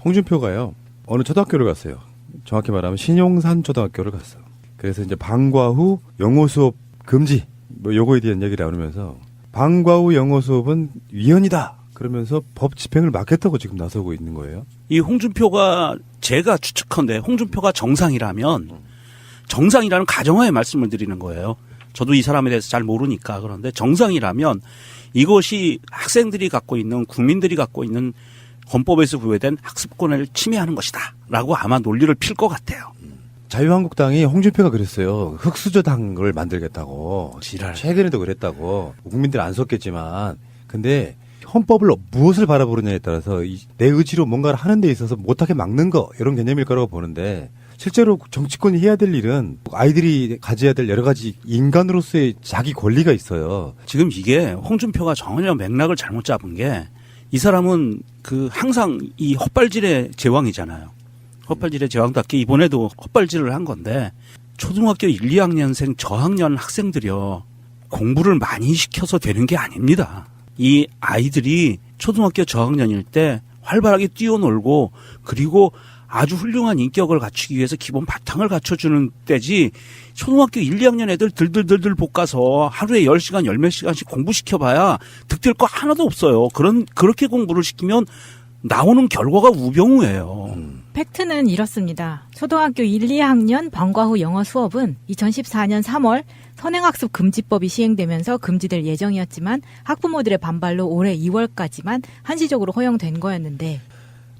홍준표가요, 어느 초등학교를 갔어요. 정확히 말하면 신용산 초등학교를 갔어. 그래서 이제 방과 후 영어 수업 금지 뭐 요거에 대한 얘기를 나누면서 방과 후 영어 수업은 위헌이다. 그러면서 법 집행을 막겠다고 지금 나서고 있는 거예요. 이 홍준표가 제가 추측컨대 홍준표가 정상이라면 정상이라는 가정하에 말씀을 드리는 거예요. 저도 이 사람에 대해서 잘 모르니까. 그런데 정상이라면 이것이 학생들이 갖고 있는 국민들이 갖고 있는 헌법에서 부여된 학습권을 침해하는 것이다 라고 아마 논리를 필 것 같아요. 자유한국당이 홍준표가 그랬어요. 흑수저당을 만들겠다고. 지랄. 최근에도 그랬다고. 국민들 안 속겠지만. 근데 헌법을 무엇을 바라보느냐에 따라서 내 의지로 뭔가를 하는 데 있어서 못하게 막는 거 이런 개념일 거라고 보는데 실제로 정치권이 해야 될 일은 아이들이 가져야 될 여러 가지 인간으로서의 자기 권리가 있어요. 지금 이게 홍준표가 전혀 맥락을 잘못 잡은 게 이 사람은 항상 이 헛발질의 제왕이잖아요. 헛발질의 제왕답게 이번에도 헛발질을 한 건데 초등학교 1, 2학년생 저학년 학생들이요. 공부를 많이 시켜서 되는 게 아닙니다. 이 아이들이 초등학교 저학년일 때 활발하게 뛰어놀고 그리고 아주 훌륭한 인격을 갖추기 위해서 기본 바탕을 갖춰주는 때지 초등학교 1, 2학년 애들 들들들들 볶아서 하루에 10시간, 10몇 시간씩 공부시켜봐야 득될 거 하나도 없어요. 그렇게 공부를 시키면 나오는 결과가 우병우예요. 팩트는 이렇습니다. 초등학교 1, 2학년 방과 후 영어 수업은 2014년 3월 선행학습 금지법이 시행되면서 금지될 예정이었지만 학부모들의 반발로 올해 2월까지만 한시적으로 허용된 거였는데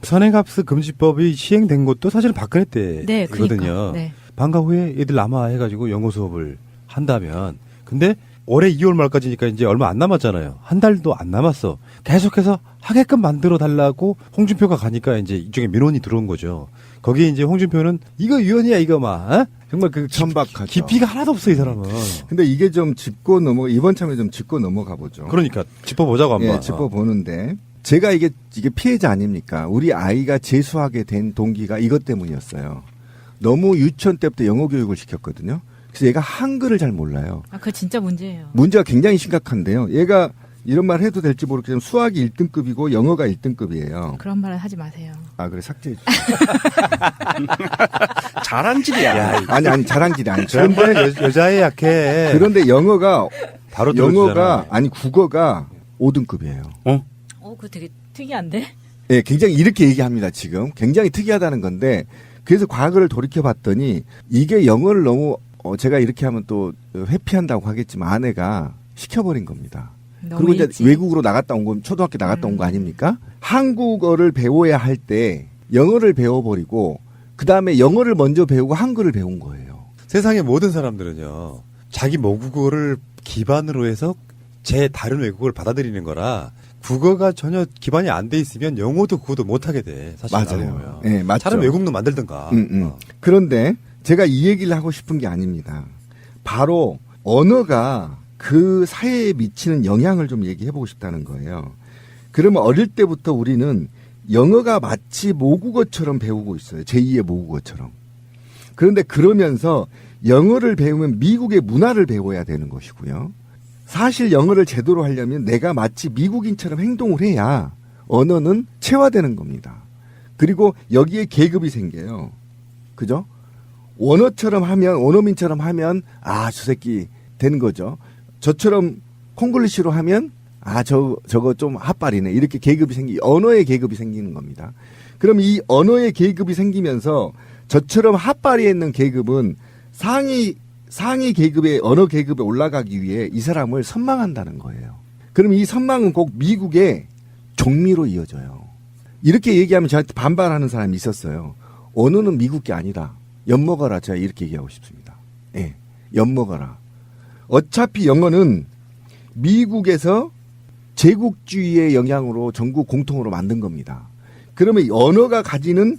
선행학습 금지법이 시행된 것도 사실은 박근혜 네, 때거든요. 그러니까, 네. 방과 후에 애들 남아 해가지고 영어 수업을 한다면 근데 올해 2월 말까지니까 이제 얼마 안 남았잖아요. 한 달도 안 남았어. 계속해서 하게끔 만들어 달라고 홍준표가 가니까 이제 이쪽에 민원이 들어온 거죠. 거기에 이제 홍준표는 이거 위헌이야 이거 막 어? 정말 천박하죠. 깊이가 하나도 없어 이 사람은. 근데 이게 좀 짚고 이번 참에 좀 짚고 넘어가 보죠. 그러니까 짚어보자고 한번. 예, 짚어보는데 제가 이게 피해자 아닙니까? 우리 아이가 재수하게 된 동기가 이것 때문이었어요. 너무 유치원 때부터 영어 교육을 시켰거든요. 그래서 얘가 한글을 잘 몰라요. 그거 진짜 문제예요. 문제가 굉장히 심각한데요. 얘가 이런 말 해도 될지 모르겠지만 수학이 1등급이고 영어가 1등급이에요. 그런 말은 하지 마세요. 아, 그래 삭제해 주세요. 자랑질이야. 아니 자랑질이 아니죠. 그런데 여자애 약해. 그런데 영어가 바로 영어가 아니 국어가 5등급이에요. 그거 되게 특이한데? 예, 굉장히 이렇게 얘기합니다, 지금. 굉장히 특이하다는 건데, 그래서 과거를 돌이켜봤더니, 이게 영어를 너무, 제가 이렇게 하면 또 회피한다고 하겠지만, 아내가 시켜버린 겁니다. 그리고 이제 외국으로 나갔다 온 건, 초등학교 나갔다 온 거 아닙니까? 한국어를 배워야 할 때, 영어를 배워버리고, 그 다음에 영어를 먼저 배우고 한글을 배운 거예요. 세상의 모든 사람들은요, 자기 모국어를 기반으로 해서 제 다른 외국어를 받아들이는 거라, 국어가 전혀 기반이 안 돼 있으면 영어도 국어도 못하게 돼. 사실 맞아요. 네, 맞죠. 차라리 외국도 만들든가. 그런데 제가 이 얘기를 하고 싶은 게 아닙니다. 바로 언어가 그 사회에 미치는 영향을 좀 얘기해보고 싶다는 거예요. 그러면 어릴 때부터 우리는 영어가 마치 모국어처럼 배우고 있어요. 제2의 모국어처럼. 그런데 그러면서 영어를 배우면 미국의 문화를 배워야 되는 것이고요. 사실 영어를 제대로 하려면 내가 마치 미국인처럼 행동을 해야 언어는 체화되는 겁니다. 그리고 여기에 계급이 생겨요. 그죠? 원어처럼 하면, 원어민처럼 하면, 저 새끼 되는 거죠. 저처럼 콩글리시로 하면, 저거 좀 핫발이네. 이렇게 계급이 언어의 계급이 생기는 겁니다. 그럼 이 언어의 계급이 생기면서 저처럼 핫발이 있는 계급은 상위 계급의 언어 계급에 올라가기 위해 이 사람을 선망한다는 거예요. 그럼 이 선망은 꼭 미국의 종미로 이어져요. 이렇게 얘기하면 저한테 반발하는 사람이 있었어요. 언어는 미국 게 아니다. 엿먹어라. 제가 이렇게 얘기하고 싶습니다. 예, 엿먹어라. 어차피 영어는 미국에서 제국주의의 영향으로 전국 공통으로 만든 겁니다. 그러면 언어가 가지는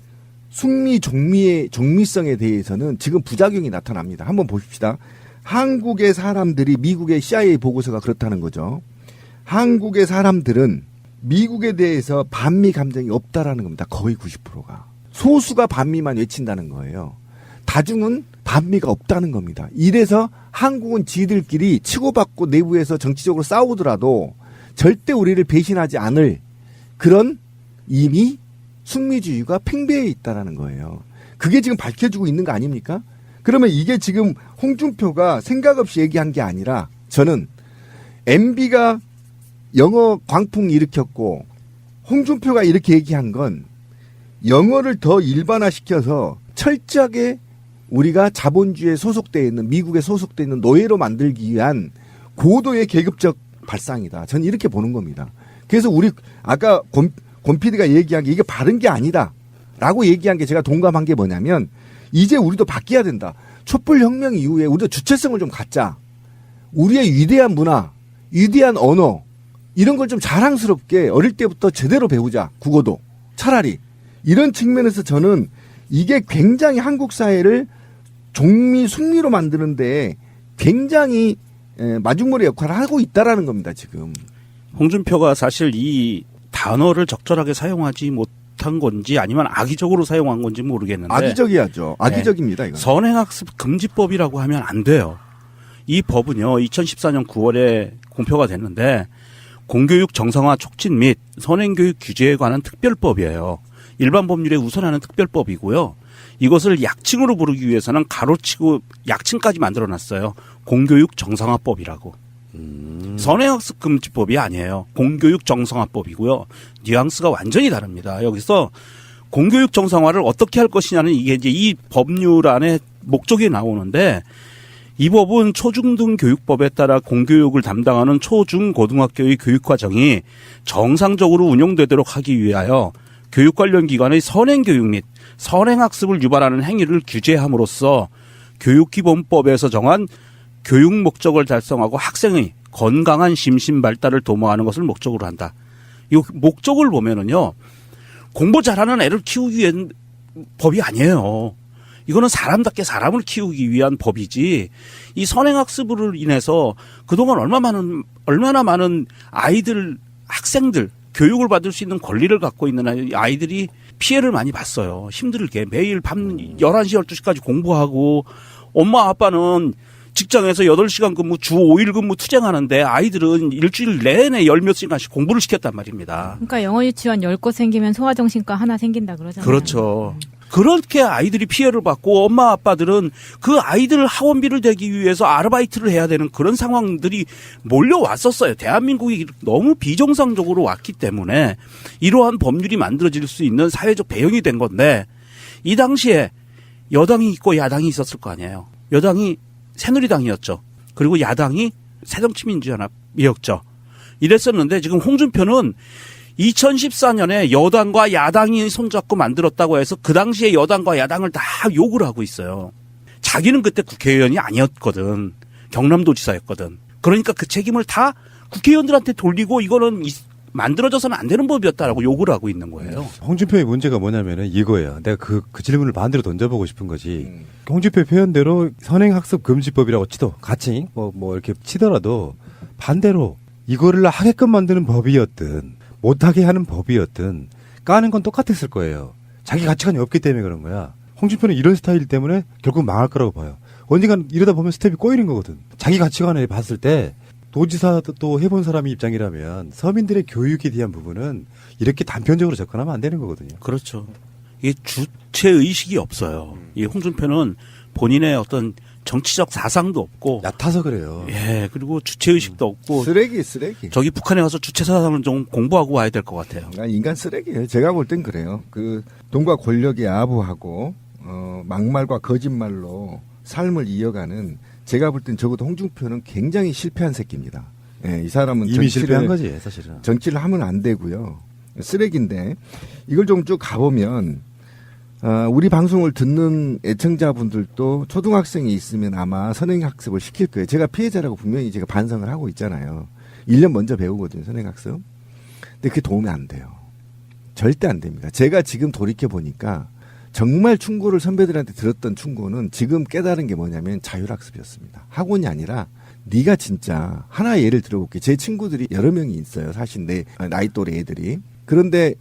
숙미, 종미성에 대해서는 지금 부작용이 나타납니다. 한번 보십시다. 한국의 사람들이 미국의 CIA 보고서가 그렇다는 거죠. 한국의 사람들은 미국에 대해서 반미 감정이 없다라는 겁니다. 거의 90%가. 소수가 반미만 외친다는 거예요. 다중은 반미가 없다는 겁니다. 이래서 한국은 지들끼리 치고받고 내부에서 정치적으로 싸우더라도 절대 우리를 배신하지 않을 그런 이미 숙미주의가 팽배해 있다라는 거예요. 그게 지금 밝혀지고 있는 거 아닙니까? 그러면 이게 지금 홍준표가 생각 없이 얘기한 게 아니라 저는 MB가 영어 광풍 일으켰고 홍준표가 이렇게 얘기한 건 영어를 더 일반화시켜서 철저하게 우리가 자본주의에 소속되어 있는 미국에 소속되어 있는 노예로 만들기 위한 고도의 계급적 발상이다. 저는 이렇게 보는 겁니다. 그래서 우리 아까 권 PD가 얘기한 게 이게 바른 게 아니다 라고 얘기한 게 제가 동감한 게 뭐냐면 이제 우리도 바뀌어야 된다. 촛불혁명 이후에 우리도 주체성을 좀 갖자. 우리의 위대한 문화, 위대한 언어 이런 걸 좀 자랑스럽게 어릴 때부터 제대로 배우자. 국어도 차라리 이런 측면에서 저는 이게 굉장히 한국 사회를 종미 숙리로 만드는데 굉장히 마중물의 역할을 하고 있다라는 겁니다. 지금 홍준표가 사실 이 단어를 적절하게 사용하지 못한 건지 아니면 악의적으로 사용한 건지 모르겠는데 악의적이야죠. 악의적입니다. 이건. 선행학습 금지법이라고 하면 안 돼요. 이 법은요 2014년 9월에 공표가 됐는데 공교육 정상화 촉진 및 선행교육 규제에 관한 특별법이에요. 일반 법률에 우선하는 특별법이고요. 이것을 약칭으로 부르기 위해서는 가로치고 약칭까지 만들어놨어요. 공교육 정상화법이라고. 선행학습 금지법이 아니에요. 공교육 정상화법이고요. 뉘앙스가 완전히 다릅니다. 여기서 공교육 정상화를 어떻게 할 것이냐는 이게 이제 이 법률 안에 목적이 나오는데 이 법은 초중등 교육법에 따라 공교육을 담당하는 초중고등학교의 교육과정이 정상적으로 운영되도록 하기 위하여 교육 관련 기관의 선행교육 및 선행학습을 유발하는 행위를 규제함으로써 교육기본법에서 정한 교육 목적을 달성하고 학생의 건강한 심신 발달을 도모하는 것을 목적으로 한다. 이 목적을 보면은요, 공부 잘하는 애를 키우기 위한 법이 아니에요. 이거는 사람답게 사람을 키우기 위한 법이지. 이 선행학습으로 인해서 그동안 얼마나 많은 아이들, 학생들, 교육을 받을 수 있는 권리를 갖고 있는 아이들이 피해를 많이 봤어요. 힘들게 매일 밤 11시, 12시까지 공부하고 엄마 아빠는 직장에서 8시간 근무, 주 5일 근무 투쟁하는데 아이들은 일주일 내내 열 몇 시간씩 공부를 시켰단 말입니다. 그러니까 영어 유치원 10곳 생기면 소아정신과 하나 생긴다 그러잖아요. 그렇죠. 그렇게 아이들이 피해를 받고 엄마 아빠들은 그 아이들 학원비를 대기 위해서 아르바이트를 해야 되는 그런 상황들이 몰려왔었어요. 대한민국이 너무 비정상적으로 왔기 때문에 이러한 법률이 만들어질 수 있는 사회적 배경이 된 건데 이 당시에 여당이 있고 야당이 있었을 거 아니에요. 여당이 새누리당이었죠. 그리고 야당이 새정치민주연합이었죠. 이랬었는데 지금 홍준표는 2014년에 여당과 야당이 손잡고 만들었다고 해서 그 당시에 여당과 야당을 다 욕을 하고 있어요. 자기는 그때 국회의원이 아니었거든. 경남도지사였거든. 그러니까 그 책임을 다 국회의원들한테 돌리고 이거는 만들어져서는 안 되는 법이었다라고 욕을 하고 있는 거예요. 홍준표의 문제가 뭐냐면은 이거예요. 내가 그 질문을 반대로 던져보고 싶은 거지. 홍준표 표현대로 선행학습 금지법이라고 치도 같이 뭐 이렇게 치더라도 반대로 이거를 하게끔 만드는 법이었든 못하게 하는 법이었든 까는 건 똑같았을 거예요. 자기 가치관이 없기 때문에 그런 거야. 홍준표는 이런 스타일 때문에 결국 망할 거라고 봐요. 언젠간 이러다 보면 스텝이 꼬이는 거거든. 자기 가치관을 봤을 때 도지사도 해본 사람의 입장이라면 서민들의 교육에 대한 부분은 이렇게 단편적으로 접근하면 안 되는 거거든요. 그렇죠. 이게 주체의식이 없어요. 이 홍준표는 본인의 어떤 정치적 사상도 없고 얕아서 그래요. 예, 그리고 주체의식도 없고 쓰레기. 저기 북한에 가서 주체 사상을 좀 공부하고 와야 될 것 같아요. 인간 쓰레기예요. 제가 볼 땐 그래요. 그 돈과 권력에 아부하고 막말과 거짓말로 삶을 이어가는 제가 볼 땐 적어도 홍준표는 굉장히 실패한 새끼입니다. 예, 이 사람은 이미 실패한 거지 사실은. 정치를 하면 안 되고요. 쓰레기인데 이걸 좀 쭉 가보면 우리 방송을 듣는 애청자분들도 초등학생이 있으면 아마 선행학습을 시킬 거예요. 제가 피해자라고 분명히 제가 반성을 하고 있잖아요. 1년 먼저 배우거든요, 선행학습. 근데 그게 도움이 안 돼요. 절대 안 됩니다. 제가 지금 돌이켜보니까 정말 충고를 선배들한테 들었던 충고는 지금 깨달은 게 뭐냐면 자율학습이었습니다. 학원이 아니라 네가 진짜 하나의 예를 들어볼게요. 제 친구들이 여러 명이 있어요. 사실 내 나이 또래 애들이. 그런데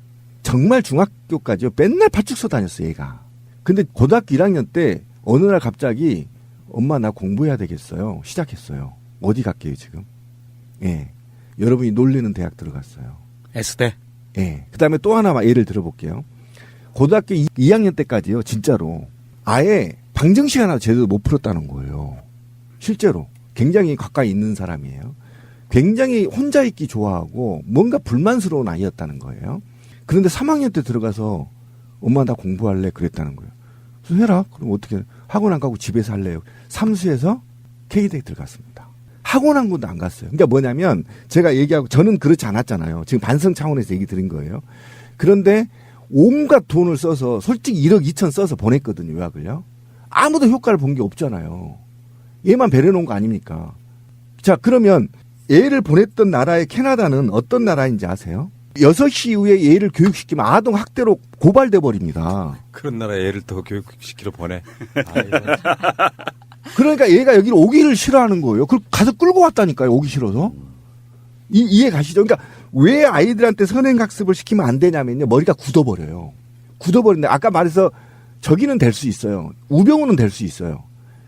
정말 중학교까지요. 맨날 파출소 다녔어요, 얘가. 근데 고등학교 1학년 때 어느 날 갑자기 엄마 나 공부해야 되겠어요. 시작했어요. 어디 갈게요, 지금? 예. 여러분이 놀리는 대학 들어갔어요. S대. 예. 그 다음에 또 하나 예를 들어볼게요. 고등학교 2학년 때까지요, 진짜로. 아예 방정식 하나 제대로 못 풀었다는 거예요. 실제로 굉장히 가까이 있는 사람이에요. 굉장히 혼자 있기 좋아하고 뭔가 불만스러운 아이였다는 거예요. 그런데 3학년 때 들어가서 엄마 나 공부할래 그랬다는 거예요. 그래서 해라. 그럼 어떻게 학원 안 가고 집에서 할래요. 삼수에서 K대에 들어갔습니다. 학원 한 곳도 안 갔어요. 그러니까 뭐냐면 제가 얘기하고 저는 그렇지 않았잖아요. 지금 반성 차원에서 얘기 드린 거예요. 그런데 온갖 돈을 써서 솔직히 1억 2천 써서 보냈거든요. 유학을요. 아무도 효과를 본 게 없잖아요. 얘만 배려놓은 거 아닙니까? 자, 그러면 얘를 보냈던 나라의 캐나다는 어떤 나라인지 아세요? 6시 이후에 얘를 교육시키면 아동 학대로 고발돼 버립니다. 그런 나라에 애를 더 교육시키러 보내. 그러니까 얘가 여기를 오기를 싫어하는 거예요. 그걸 가서 끌고 왔다니까요. 오기 싫어서. 이해 가시죠? 그러니까 왜 아이들한테 선행학습을 시키면 안 되냐면요. 머리가 굳어버려요. 굳어버린다. 아까 말해서 저기는 될 수 있어요. 우병우는 될 수 있어요.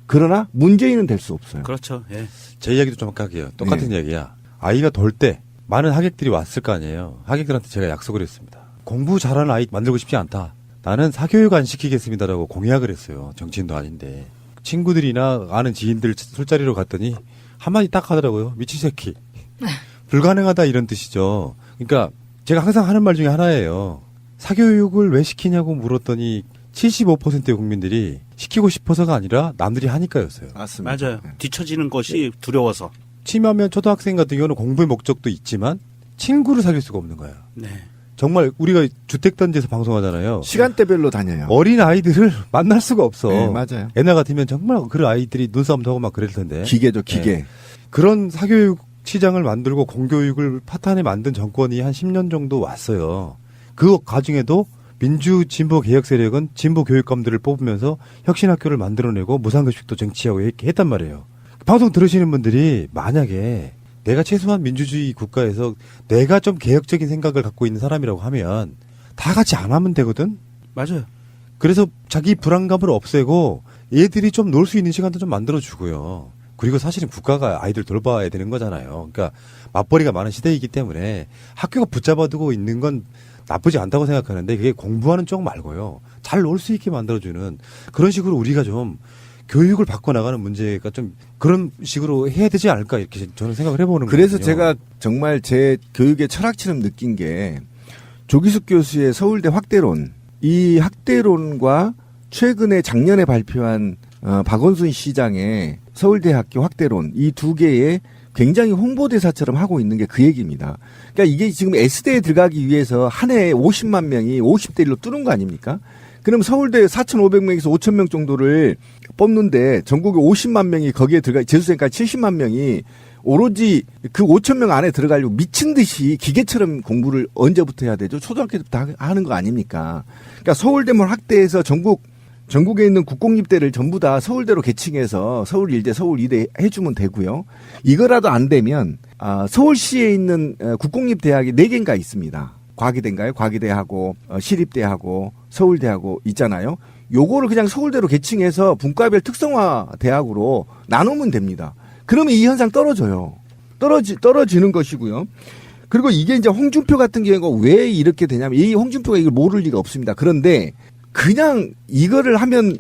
그러나 문재인은 될 수 없어요. 그렇죠. 예. 제 이야기도 좀 할게요. 똑같은 이야기야. 아이가 돌 때 많은 하객들이 왔을 거 아니에요. 하객들한테 제가 약속을 했습니다. 공부 잘하는 아이 만들고 싶지 않다. 나는 사교육 안 시키겠습니다라고 공약을 했어요. 정치인도 아닌데. 친구들이나 아는 지인들 술자리로 갔더니 한마디 딱 하더라고요. 미친 새끼. 불가능하다 이런 뜻이죠. 그러니까 제가 항상 하는 말 중에 하나예요. 사교육을 왜 시키냐고 물었더니 75%의 국민들이 시키고 싶어서가 아니라 남들이 하니까였어요. 맞습니다. 맞아요. 뒤처지는 것이 두려워서. 치마면 초등학생 같은 경우는 공부의 목적도 있지만 친구를 사귈 수가 없는 거야. 네. 정말 우리가 주택단지에서 방송하잖아요. 시간대별로 다녀요. 어린 아이들을 만날 수가 없어. 네, 맞아요. 옛날 같으면 정말 그 아이들이 눈싸움도 하고 막 그럴 텐데. 기계죠, 기계. 네. 그런 사교육 시장을 만들고 공교육을 파탄에 만든 정권이 한 10년 정도 왔어요. 그 과정에도 민주 진보 개혁 세력은 진보 교육감들을 뽑으면서 혁신학교를 만들어내고 무상급식도 쟁취하고 이렇게 했단 말이에요. 방송 들으시는 분들이 만약에 내가 최소한 민주주의 국가에서 내가 좀 개혁적인 생각을 갖고 있는 사람이라고 하면 다 같이 안 하면 되거든? 맞아요. 그래서 자기 불안감을 없애고 얘들이 좀 놀 수 있는 시간도 좀 만들어주고요. 그리고 사실은 국가가 아이들 돌봐야 되는 거잖아요. 그러니까 맞벌이가 많은 시대이기 때문에 학교가 붙잡아두고 있는 건 나쁘지 않다고 생각하는데 그게 공부하는 쪽 말고요. 잘 놀 수 있게 만들어주는 그런 식으로 우리가 좀 교육을 바꿔나가는 문제가 좀 그런 식으로 해야 되지 않을까 이렇게 저는 생각을 해보는 거예요. 그래서 제가 정말 제 교육의 철학처럼 느낀 게 조기숙 교수의 서울대 확대론, 이 확대론과 최근에 작년에 발표한 박원순 시장의 서울대학교 확대론, 이 두 개의 굉장히 홍보대사처럼 하고 있는 게 그 얘기입니다. 그러니까 이게 지금 S대에 들어가기 위해서 한 해에 50만 명이 50대 1로 뚫는 거 아닙니까? 그럼 서울대 4,500명에서 5,000명 정도를 뽑는데 전국에 50만 명이 거기에 들어가, 재수생까지 70만 명이 오로지 그 5,000명 안에 들어가려고 미친 듯이 기계처럼 공부를 언제부터 해야 되죠? 초등학교 때부터 하는 거 아닙니까? 그러니까 서울대만 확대해서 전국에 있는 국공립대를 전부 다 서울대로 개칭해서 서울 1대, 서울 2대 해주면 되고요. 이거라도 안 되면 서울시에 있는 국공립대학이 4개인가 있습니다. 과기대인가요? 과기대하고 시립대하고 서울대하고 있잖아요. 요거를 그냥 서울대로 개칭해서 분과별 특성화 대학으로 나누면 됩니다. 그러면 이 현상 떨어져요. 떨어지는 것이고요. 그리고 이게 이제 홍준표 같은 경우가 왜 이렇게 되냐면 이 홍준표가 이걸 모를 리가 없습니다. 그런데 그냥 이거를 하면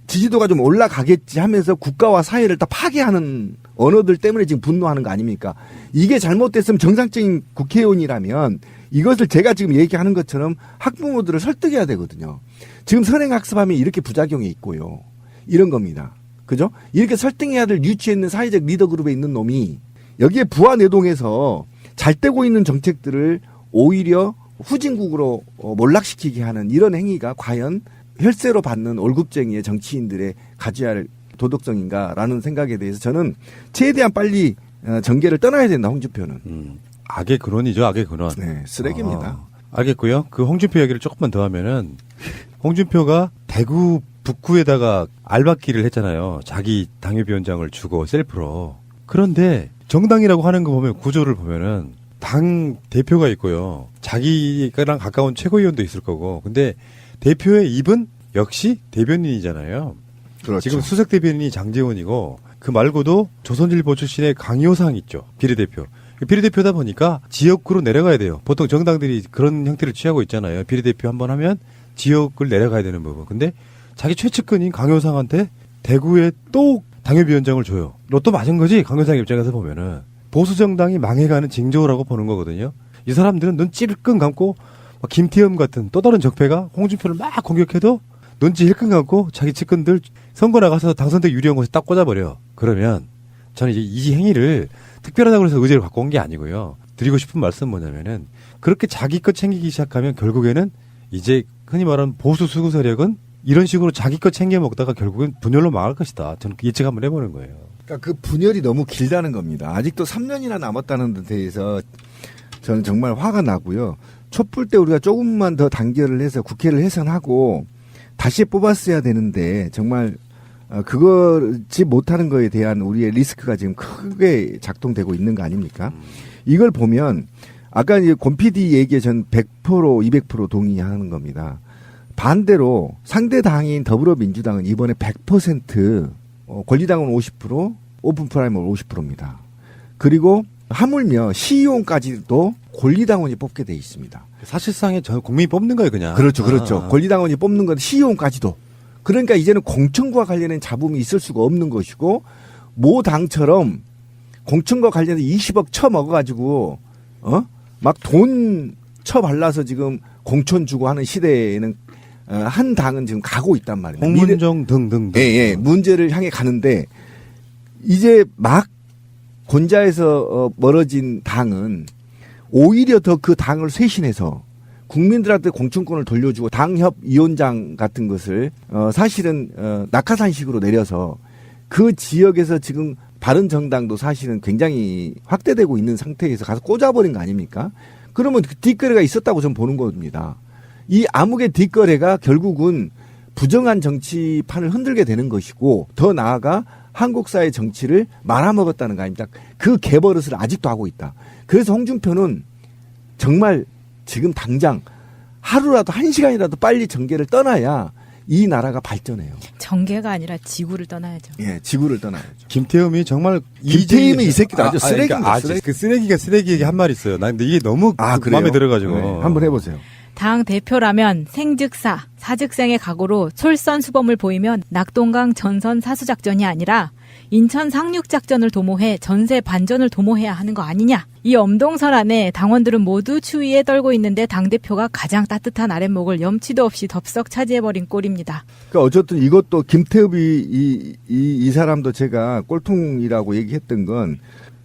지지도가 좀 올라가겠지 하면서 국가와 사회를 다 파괴하는 언어들 때문에 지금 분노하는 거 아닙니까? 이게 잘못됐으면 정상적인 국회의원이라면 이것을 제가 지금 얘기하는 것처럼 학부모들을 설득해야 되거든요. 지금 선행학습하면 이렇게 부작용이 있고요. 이런 겁니다. 그죠? 이렇게 설득해야 될 위치에 있는 사회적 리더 그룹에 있는 놈이 여기에 부하내동해서 잘 되고 있는 정책들을 오히려 후진국으로 몰락시키게 하는 이런 행위가 과연 혈세로 받는 월급쟁이의 정치인들의 가져야 할 도덕성인가라는 생각에 대해서 저는 최대한 빨리 정계를 떠나야 된다, 홍준표는. 악의 근원이죠, 악의 근원. 네, 쓰레기입니다. 알겠고요. 그 홍준표 얘기를 조금만 더 하면은 홍준표가 대구 북구에다가 알박기를 했잖아요. 자기 당협위원장을 주고 셀프로. 그런데 정당이라고 하는 거 보면 구조를 보면은 당 대표가 있고요. 자기랑 가까운 최고위원도 있을 거고. 근데 대표의 입은 역시 대변인이잖아요. 그렇죠. 지금 수석 대변인이 장제원이고 그 말고도 조선일보 출신의 강효상 있죠. 비례대표. 비례대표다 보니까 지역구로 내려가야 돼요. 보통 정당들이 그런 형태를 취하고 있잖아요. 비례대표 한번 하면 지역을 내려가야 되는 부분. 근데 자기 최측근인 강효상한테 대구에 또 당협위원장을 줘요. 로또 맞은 거지. 강효상 입장에서 보면은 보수 정당이 망해가는 징조라고 보는 거거든요. 이 사람들은 눈 찔끔 감고 막 김태흠 같은 또 다른 적폐가 홍준표를 막 공격해도 눈치 힐끔 감고 자기 측근들 선거 나가서 당선되기 유리한 곳에 딱 꽂아버려. 그러면 저는 이제 이 행위를 특별하다고 해서 의제를 갖고 온 게 아니고요. 드리고 싶은 말씀은 뭐냐면은 그렇게 자기 것 챙기기 시작하면 결국에는 이제 흔히 말하는 보수 수구 세력은 이런 식으로 자기 것 챙겨 먹다가 결국엔 분열로 망할 것이다. 저는 예측 한번 해보는 거예요. 그러니까 그 분열이 너무 길다는 겁니다. 아직도 3년이나 남았다는 데 대해서 저는 정말 화가 나고요. 촛불 때 우리가 조금만 더 단결을 해서 국회를 해산하고 다시 뽑았어야 되는데 정말 그거지 못하는 거에 대한 우리의 리스크가 지금 크게 작동되고 있는 거 아닙니까? 이걸 보면 아까 이제 권 PD 얘기에 전 100% 200% 동의하는 겁니다. 반대로 상대 당인 더불어민주당은 이번에 100% 권리당원 50% 오픈 프라이머리 50%입니다. 그리고 하물며 시의원까지도 권리당원이 뽑게 돼 있습니다. 사실상에 저 국민이 뽑는 거예요, 그냥. 그렇죠, 그렇죠. 권리당원이 뽑는 건 시의원까지도. 그러니까 이제는 공천과 관련된 잡음이 있을 수가 없는 것이고 모 당처럼 공천과 관련해서 20억 쳐먹어가지고 막 돈 쳐발라서 지금 공천 주고 하는 시대에는 한 당은 지금 가고 있단 말입니다. 홍문정 등등. 예, 문제를 향해 가는데 이제 막 권좌에서 멀어진 당은 오히려 더 그 당을 쇄신해서 국민들한테 공천권을 돌려주고 당협위원장 같은 것을 사실은 낙하산식으로 내려서 그 지역에서 지금 바른정당도 사실은 굉장히 확대되고 있는 상태에서 가서 꽂아버린 거 아닙니까? 그러면 그 뒷거래가 있었다고 저는 보는 겁니다. 이 암흑의 뒷거래가 결국은 부정한 정치판을 흔들게 되는 것이고 더 나아가 한국 사회 정치를 말아먹었다는 거 아닙니까? 그 개버릇을 아직도 하고 있다. 그래서 홍준표는 정말 지금 당장 하루라도 1시간이라도 빨리 정계를 떠나야 이 나라가 발전해요. 정계가 아니라 지구를 떠나야죠. 예, 지구를 떠나야죠. 김태흠이 정말 김태흠이 이 새끼도 아주 쓰레기입니다. 그러니까 쓰레기. 그 쓰레기가 쓰레기에게 한 말 있어요. 나 근데 이게 너무 마음에 들어가지고 네, 한번 해보세요. 당 대표라면 생즉사, 사즉생의 각오로 솔선수범을 보이면 낙동강 전선 사수작전이 아니라 인천 상륙작전을 도모해 전세 반전을 도모해야 하는 거 아니냐. 이 엄동설 안에 당원들은 모두 추위에 떨고 있는데 당대표가 가장 따뜻한 아랫목을 염치도 없이 덥석 차지해버린 꼴입니다. 그러니까 어쨌든 이것도 김태흡이 이 사람도 제가 꼴통이라고 얘기했던 건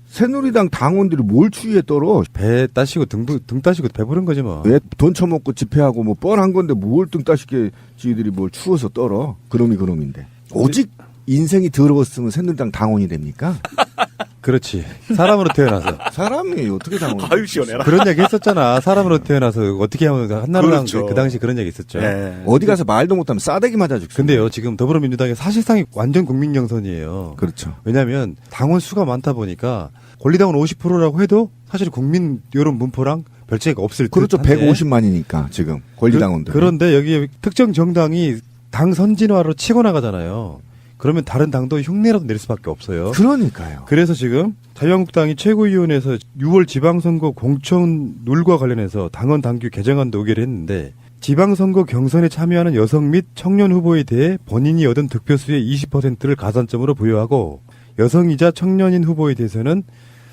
새누리당 당원들이 뭘 추위에 떨어? 배 따시고 등 따시고 배부른 거지 뭐. 왜 돈 처먹고 집회하고 뭐 뻔한 건데 뭘 등 따시게 지들이 뭘 추워서 떨어? 그놈인데. 오직 인생이 더러웠으면 새누리당 당원이 됩니까? 그렇지. 사람으로 태어나서. 사람이 어떻게 당원이? 아유 시원해라. 그런 얘기 했었잖아. 사람으로 태어나서 어떻게 하면 한나라당 그렇죠. 그 당시 그런 얘기 있었죠. 네. 어디 가서 말도 못하면 싸대기 맞아 죽습니다. 근데요, 지금 더불어민주당이 사실상 완전 국민 경선이에요. 그렇죠. 왜냐하면 당원 수가 많다 보니까 권리당원 50%라고 해도 사실 국민 여론 분포랑 별 차이가 없을 그렇죠. 듯한데. 150만이니까 지금 권리당원들. 그런데 여기 특정 정당이 당 선진화로 치고 나가잖아요. 그러면 다른 당도 흉내라도 낼 수밖에 없어요. 그러니까요. 그래서 지금 자유한국당이 최고위원회에서 6월 지방선거 공천 룰과 관련해서 당원 당규 개정안도 의결했는데 지방선거 경선에 참여하는 여성 및 청년 후보에 대해 본인이 얻은 득표수의 20%를 가산점으로 부여하고 여성이자 청년인 후보에 대해서는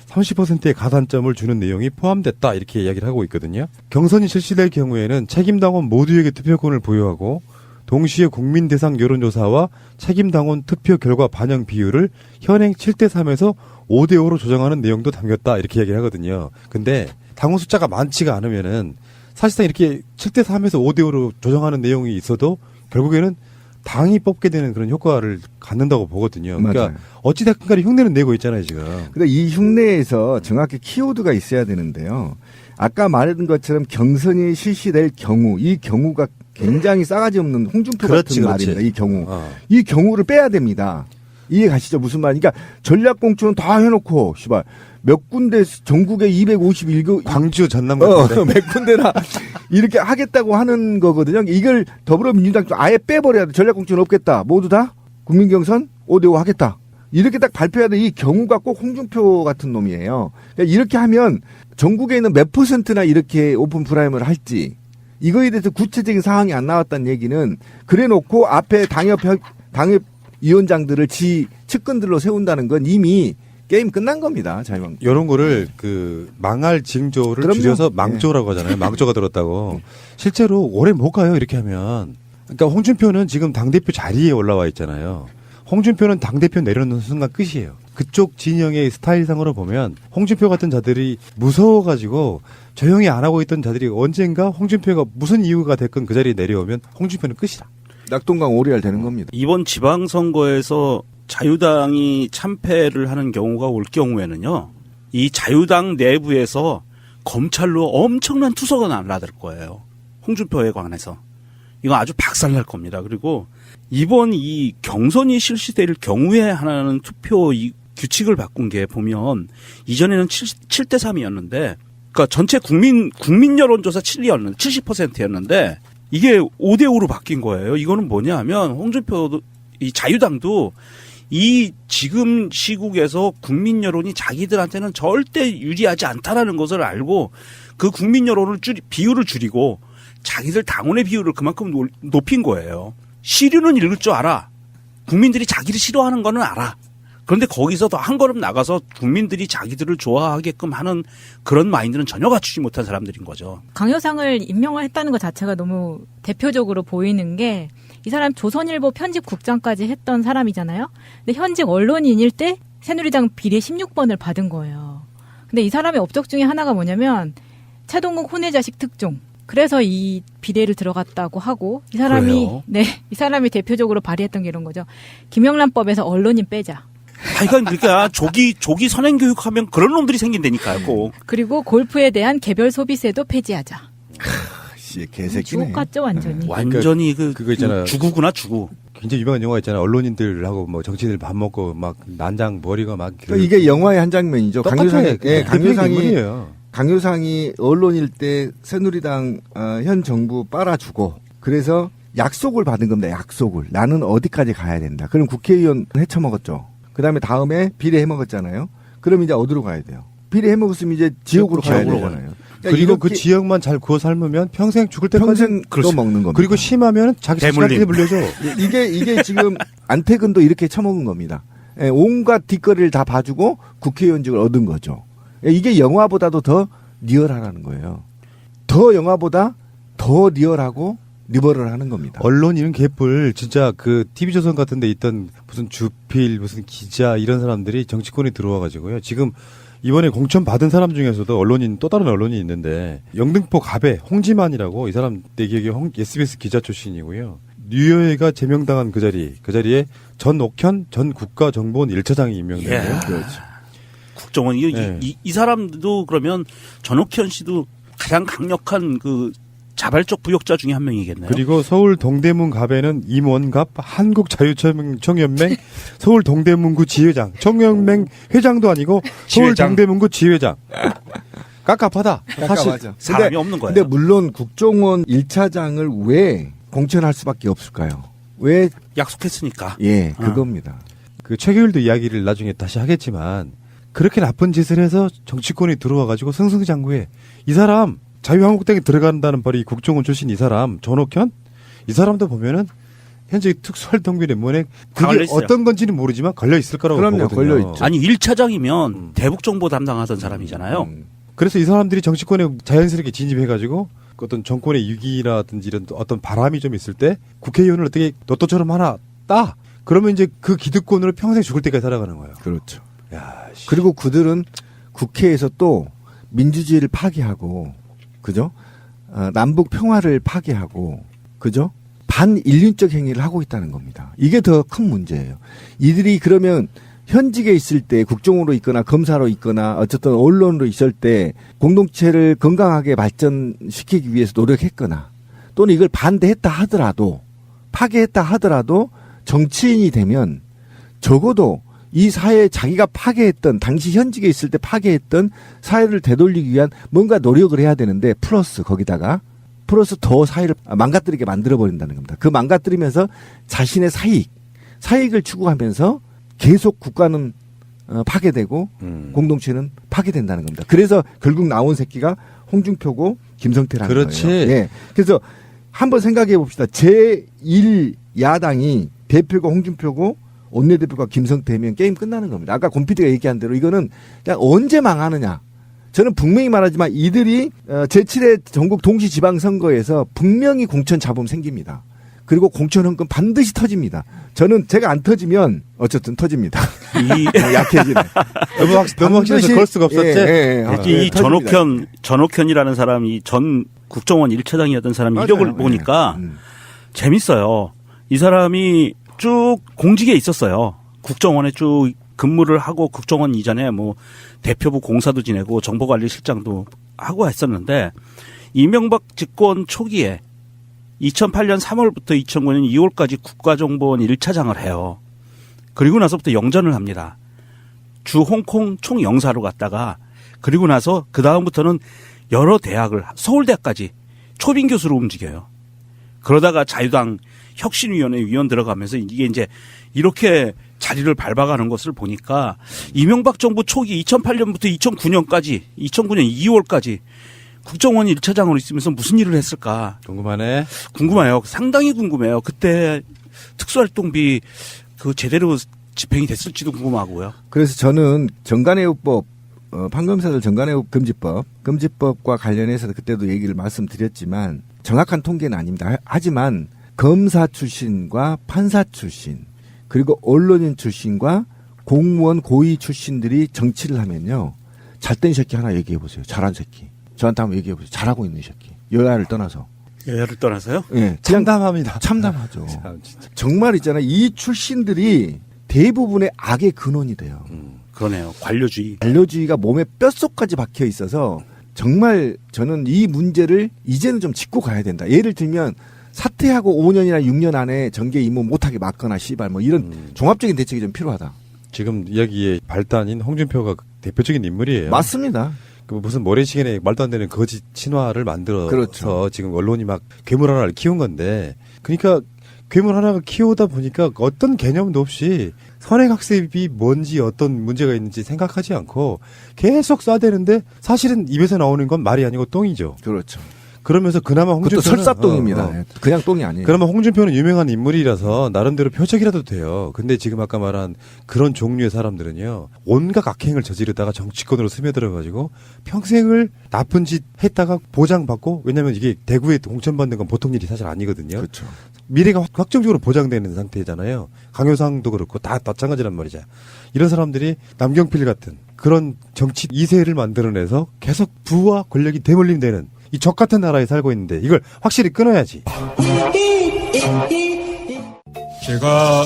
30%의 가산점을 주는 내용이 포함됐다 이렇게 이야기를 하고 있거든요. 경선이 실시될 경우에는 책임당원 모두에게 투표권을 부여하고 동시에 국민 대상 여론조사와 책임당원 투표 결과 반영 비율을 현행 7대3에서 5대5로 조정하는 내용도 담겼다 이렇게 얘기를 하거든요. 근데 당원 숫자가 많지가 않으면은 사실상 이렇게 7대3에서 5대5로 조정하는 내용이 있어도 결국에는 당이 뽑게 되는 그런 효과를 갖는다고 보거든요. 그러니까 맞아요. 어찌됐든 간에 흉내는 내고 있잖아요, 지금. 근데 이 흉내에서 정확히 키워드가 있어야 되는데요. 아까 말했던 것처럼 경선이 실시될 경우, 이 경우가 굉장히 싸가지 없는 홍준표 그렇지, 같은 그렇지. 말입니다. 이 경우. 이 이 경우를 빼야 됩니다. 이해 가시죠? 무슨 말이니까 전략공천은 다 해놓고, 씨발. 몇 군데 전국에 251개 광주 전남 같은데 몇 군데나 이렇게 하겠다고 하는 거거든요. 이걸 더불어민주당 좀 아예 빼버려야 돼. 전략공천 없겠다. 모두 다 국민경선 5대5 하겠다. 이렇게 딱 발표해야 돼. 이 경우가 꼭 홍준표 같은 놈이에요. 그러니까 이렇게 하면 전국에 있는 몇 %나 이렇게 오픈 프라임을 할지 이거에 대해서 구체적인 사항이 안 나왔다는 얘기는 그래놓고 앞에 당협위원장들을 지 측근들로 세운다는 건 이미 게임 끝난 겁니다. 자유한국당. 이런 거를 그 망할 징조를 그럼요. 줄여서 망조라고 하잖아요. 망조가 들었다고. 실제로 오래 못 가요. 이렇게 하면. 그러니까 홍준표는 지금 당대표 자리에 올라와 있잖아요. 홍준표는 당대표 내려놓는 순간 끝이에요. 그쪽 진영의 스타일상으로 보면 홍준표 같은 자들이 무서워가지고 조용히 안 하고 있던 자들이 언젠가 홍준표가 무슨 이유가 됐건 그 자리에 내려오면 홍준표는 끝이다. 낙동강 오리알 되는 겁니다. 이번 지방선거에서 자유당이 참패를 하는 경우가 올 경우에는요, 이 자유당 내부에서 검찰로 엄청난 투서가 날아들 거예요. 홍준표에 관해서. 이거 아주 박살날 겁니다. 그리고 이번 이 경선이 실시될 경우에 하나는 투표 이 규칙을 바꾼 게 보면 이전에는 7대 3이었는데, 그러니까 전체 국민 여론조사 70%였는데 이게 5대 5로 바뀐 거예요. 이거는 뭐냐 하면 홍준표 이 자유당도 이 지금 시국에서 국민 여론이 자기들한테는 절대 유리하지 않다라는 것을 알고 그 국민 여론을 비율을 줄이고 자기들 당원의 비율을 그만큼 높인 거예요. 시류는 읽을 줄 알아. 국민들이 자기를 싫어하는 거는 알아. 그런데 거기서 더 한 걸음 나가서 국민들이 자기들을 좋아하게끔 하는 그런 마인드는 전혀 갖추지 못한 사람들인 거죠. 강효상을 임명을 했다는 것 자체가 너무 대표적으로 보이는 게 이 사람 조선일보 편집국장까지 했던 사람이잖아요. 근데 현직 언론인일 때 새누리당 비례 16번을 받은 거예요. 근데 이 사람의 업적 중에 하나가 뭐냐면 차동국 혼외자식 특종. 그래서 이 비례를 들어갔다고 하고 이 사람이 이 사람이 대표적으로 발의했던 게 이런 거죠. 김영란법에서 언론인 빼자. 그러니까 조기 선행 교육하면 그런 놈들이 생긴다니까요. 꼭. 그리고 골프에 대한 개별 소비세도 폐지하자. 개새끼네. 주옥 같죠, 완전히. 완전히 그거 있잖아요. 주구구나 주구. 굉장히 유명한 영화 있잖아요. 언론인들하고 뭐 정치인들 밥 먹고 막 난장 머리가 막. 그러니까 이게 영화의 한 장면이죠. 강효상이에요. 강효상이 언론일 때 새누리당 현 정부 빨아주고 그래서 약속을 받은 겁니다. 약속을. 나는 어디까지 가야 된다. 그럼 국회의원 헤쳐먹었죠. 그다음에 다음에 비례 해먹었잖아요. 그럼 이제 어디로 가야 돼요? 비례 해먹었으면 이제 지역으로 가야 되잖아요. 그리고 그 지역만 잘 구워 삶으면 평생 죽을 때까지 평생 또 먹는 겁니다. 그리고 심하면 자기 자식한테 물려줘. 이게 지금 안태근도 이렇게 처먹은 겁니다. 예, 온갖 뒷거리를 다 봐주고 국회의원직을 얻은 거죠. 예, 이게 영화보다도 더 리얼하라는 거예요. 더 영화보다 더 리얼하고 리버럴하는 겁니다. 언론인은 개뿔 진짜 그 TV조선 같은 데 있던 무슨 주필 무슨 기자 이런 사람들이 정치권에 들어와 가지고요. 지금 이번에 공천 받은 사람 중에서도 언론인 또 다른 언론이 있는데 영등포 갑에 홍지만이라고 이 사람 내 기억에 SBS 기자 출신이고요. 뉴여회가 제명당한 그 자리에 전옥현 전 국가정보원 1차장이 임명됐네요. 그렇죠. 국정원 이 사람도 그러면 전옥현 씨도 가장 강력한 그 자발적 부역자 중에 한 명이겠네요. 그리고 서울 동대문 갑에는 임원갑 한국자유청연맹 서울 동대문구 지회장 청연맹 회장도 아니고 서울 동대문구 지회장 깝깝하다. 사실 사람이 없는 거예요. 근데 물론 국정원 1차장을 왜 공천할 수밖에 없을까요? 왜 약속했으니까. 예, 그겁니다. 그 최규일도 이야기를 나중에 다시 하겠지만 그렇게 나쁜 짓을 해서 정치권에 들어와 가지고 승승장구해. 이 사람 자유한국당에 들어간다는 바로 이 국정원 출신 이 사람 전옥현 이 사람도 보면은 현재 특수활동비례문에 그게 어떤 건지는 모르지만 걸려 있을 거라고 보거든요. 걸려 있죠. 아니 1차장이면 대북정보 담당하던 사람이잖아요. 그래서 이 사람들이 정치권에 자연스럽게 진입해가지고 어떤 정권의 위기라든지 이런 어떤 바람이 좀 있을 때 국회의원을 어떻게 너또처럼 하나 따 그러면 이제 그 기득권으로 평생 죽을 때까지 살아가는 거예요. 그렇죠. 야, 그리고 그들은 국회에서 또 민주주의를 파괴하고 그죠? 남북 평화를 파괴하고 그죠? 반인륜적 행위를 하고 있다는 겁니다. 이게 더 큰 문제예요. 이들이 그러면 현직에 있을 때 국정으로 있거나 검사로 있거나 어쨌든 언론으로 있을 때 공동체를 건강하게 발전시키기 위해서 노력했거나 또는 이걸 반대했다 하더라도 파괴했다 하더라도 정치인이 되면 적어도 이 사회에 자기가 파괴했던 당시 현직에 있을 때 파괴했던 사회를 되돌리기 위한 뭔가 노력을 해야 되는데 거기다가 더 사회를 망가뜨리게 만들어버린다는 겁니다. 그 망가뜨리면서 자신의 사익을 추구하면서 계속 국가는 파괴되고 공동체는 파괴된다는 겁니다. 그래서 결국 나온 새끼가 홍준표고 김성태라는 그렇지. 거예요. 예. 그래서 한번 생각해 봅시다. 제1야당이 대표가 홍준표고 원내대표가 김성태면 게임 끝나는 겁니다. 아까 권 PD가 얘기한 대로 이거는 그냥 언제 망하느냐. 저는 분명히 말하지만 이들이 제7회 전국 동시지방선거에서 분명히 공천 잡음 생깁니다. 그리고 공천 헌금 반드시 터집니다. 저는 제가 안 터지면 어쨌든 터집니다. 약해지네. 너무 확실해서 그럴 수가 없었지. 이 전옥현이라는 사람이 전 국정원 1차장이었던 사람 이력을 보니까 재밌어요. 이 사람이 쭉 공직에 있었어요. 국정원에 쭉 근무를 하고 국정원 이전에 뭐 대표부 공사도 지내고 정보관리실장도 하고 했었는데 이명박 집권 초기에 2008년 3월부터 2009년 2월까지 국가정보원 1차장을 해요. 그리고 나서부터 영전을 합니다. 주 홍콩 총영사로 갔다가 그리고 나서 그 다음부터는 여러 대학을 서울대학까지 초빙 교수로 움직여요. 그러다가 자유당 혁신위원회 위원 들어가면서 이게 이제 이렇게 자리를 밟아가는 것을 보니까 이명박 정부 초기 2008년부터 2009년까지 2009년 2월까지 국정원 1차장으로 있으면서 무슨 일을 했을까? 궁금해요. 상당히 궁금해요. 그때 특수활동비 그 제대로 집행이 됐을지도 궁금하고요. 그래서 저는 정관예우법, 판검사들 정관예우 금지법과 관련해서 그때도 얘기를 말씀드렸지만 정확한 통계는 아닙니다. 하지만 검사 출신과 판사 출신 그리고 언론인 출신과 공무원 고위 출신들이 정치를 하면요. 잘된 새끼 하나 얘기해 보세요. 잘한 새끼. 저한테 한번 얘기해 보세요. 잘하고 있는 새끼. 여야를 떠나서. 여야를 떠나서요? 네. 참담합니다. 참담하죠. 정말 있잖아요. 이 출신들이 대부분의 악의 근원이 돼요. 그러네요. 관료주의. 관료주의가 몸에 뼛속까지 박혀 있어서 정말 저는 이 문제를 이제는 좀 짚고 가야 된다. 예를 들면 사퇴하고 5년이나 6년 안에 정계 임무 못하게 막거나 씨발 뭐 이런 종합적인 대책이 좀 필요하다. 지금 여기에 발단인 홍준표가 대표적인 인물이에요. 맞습니다. 그 무슨 모래시계에 말도 안 되는 거짓 신화를 만들어서 그렇죠. 지금 언론이 막 괴물 하나를 키운 건데, 그러니까 괴물 하나를 키우다 보니까 어떤 개념도 없이 선행학습이 뭔지 어떤 문제가 있는지 생각하지 않고 계속 쏴대는데 사실은 입에서 나오는 건 말이 아니고 똥이죠. 그렇죠. 그러면서 그나마 홍준표는 그것도 설사똥입니다. 그냥 똥이 아니에요. 그러면 홍준표는 유명한 인물이라서 나름대로 표적이라도 돼요. 근데 지금 아까 말한 그런 종류의 사람들은요, 온갖 악행을 저지르다가 정치권으로 스며들어가지고 평생을 나쁜 짓 했다가 보장받고, 왜냐면 이게 대구에 공천받는 건 보통 일이 사실 아니거든요. 그렇죠. 미래가 확정적으로 보장되는 상태잖아요. 강효상도 그렇고 다 마찬가지란 말이죠. 이런 사람들이 남경필 같은 그런 정치 2세를 만들어내서 계속 부와 권력이 대물림되는 이 적 같은 나라에 살고 있는데 이걸 확실히 끊어야지. 제가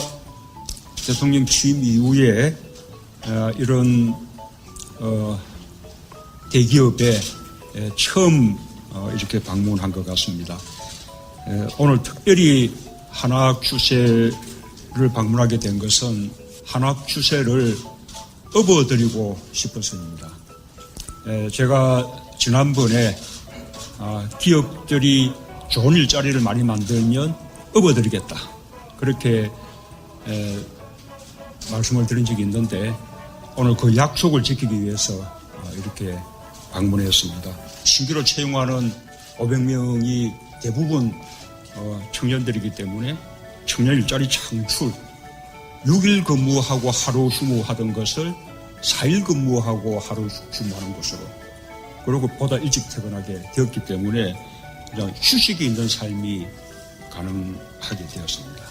대통령 취임 이후에 이런 대기업에 처음 이렇게 방문한 것 같습니다. 오늘 특별히 한화학 추세를 방문하게 된 것은 한화학 추세를 업어드리고 싶어서입니다. 제가 지난번에 기업들이 좋은 일자리를 많이 만들면 업어드리겠다. 그렇게 말씀을 드린 적이 있는데 오늘 그 약속을 지키기 위해서 이렇게 방문했습니다. 신규로 채용하는 500명이 대부분 청년들이기 때문에 청년 일자리 창출, 6일 근무하고 하루 휴무하던 것을 4일 근무하고 하루 휴무하는 것으로, 그리고 보다 일찍 퇴근하게 되었기 때문에 그냥 휴식이 있는 삶이 가능하게 되었습니다.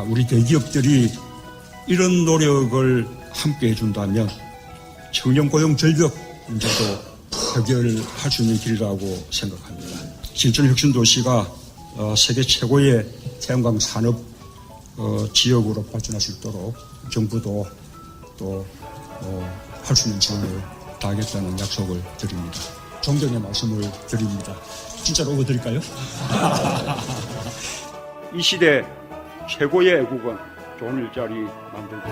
우리 대기업들이 이런 노력을 함께 해준다면 청년 고용 절벽 문제도 해결할 수 있는 길이라고 생각합니다. 신천혁신도시가 세계 최고의 태양광 산업 지역으로 발전할 수 있도록 정부도 또 할 수 있는 지원을 다하겠다는 약속을 드립니다. 존경의 말씀을 드립니다. 진짜로 업어드릴까요? 이 시대 최고의 애국은 좋은 일자리 만들고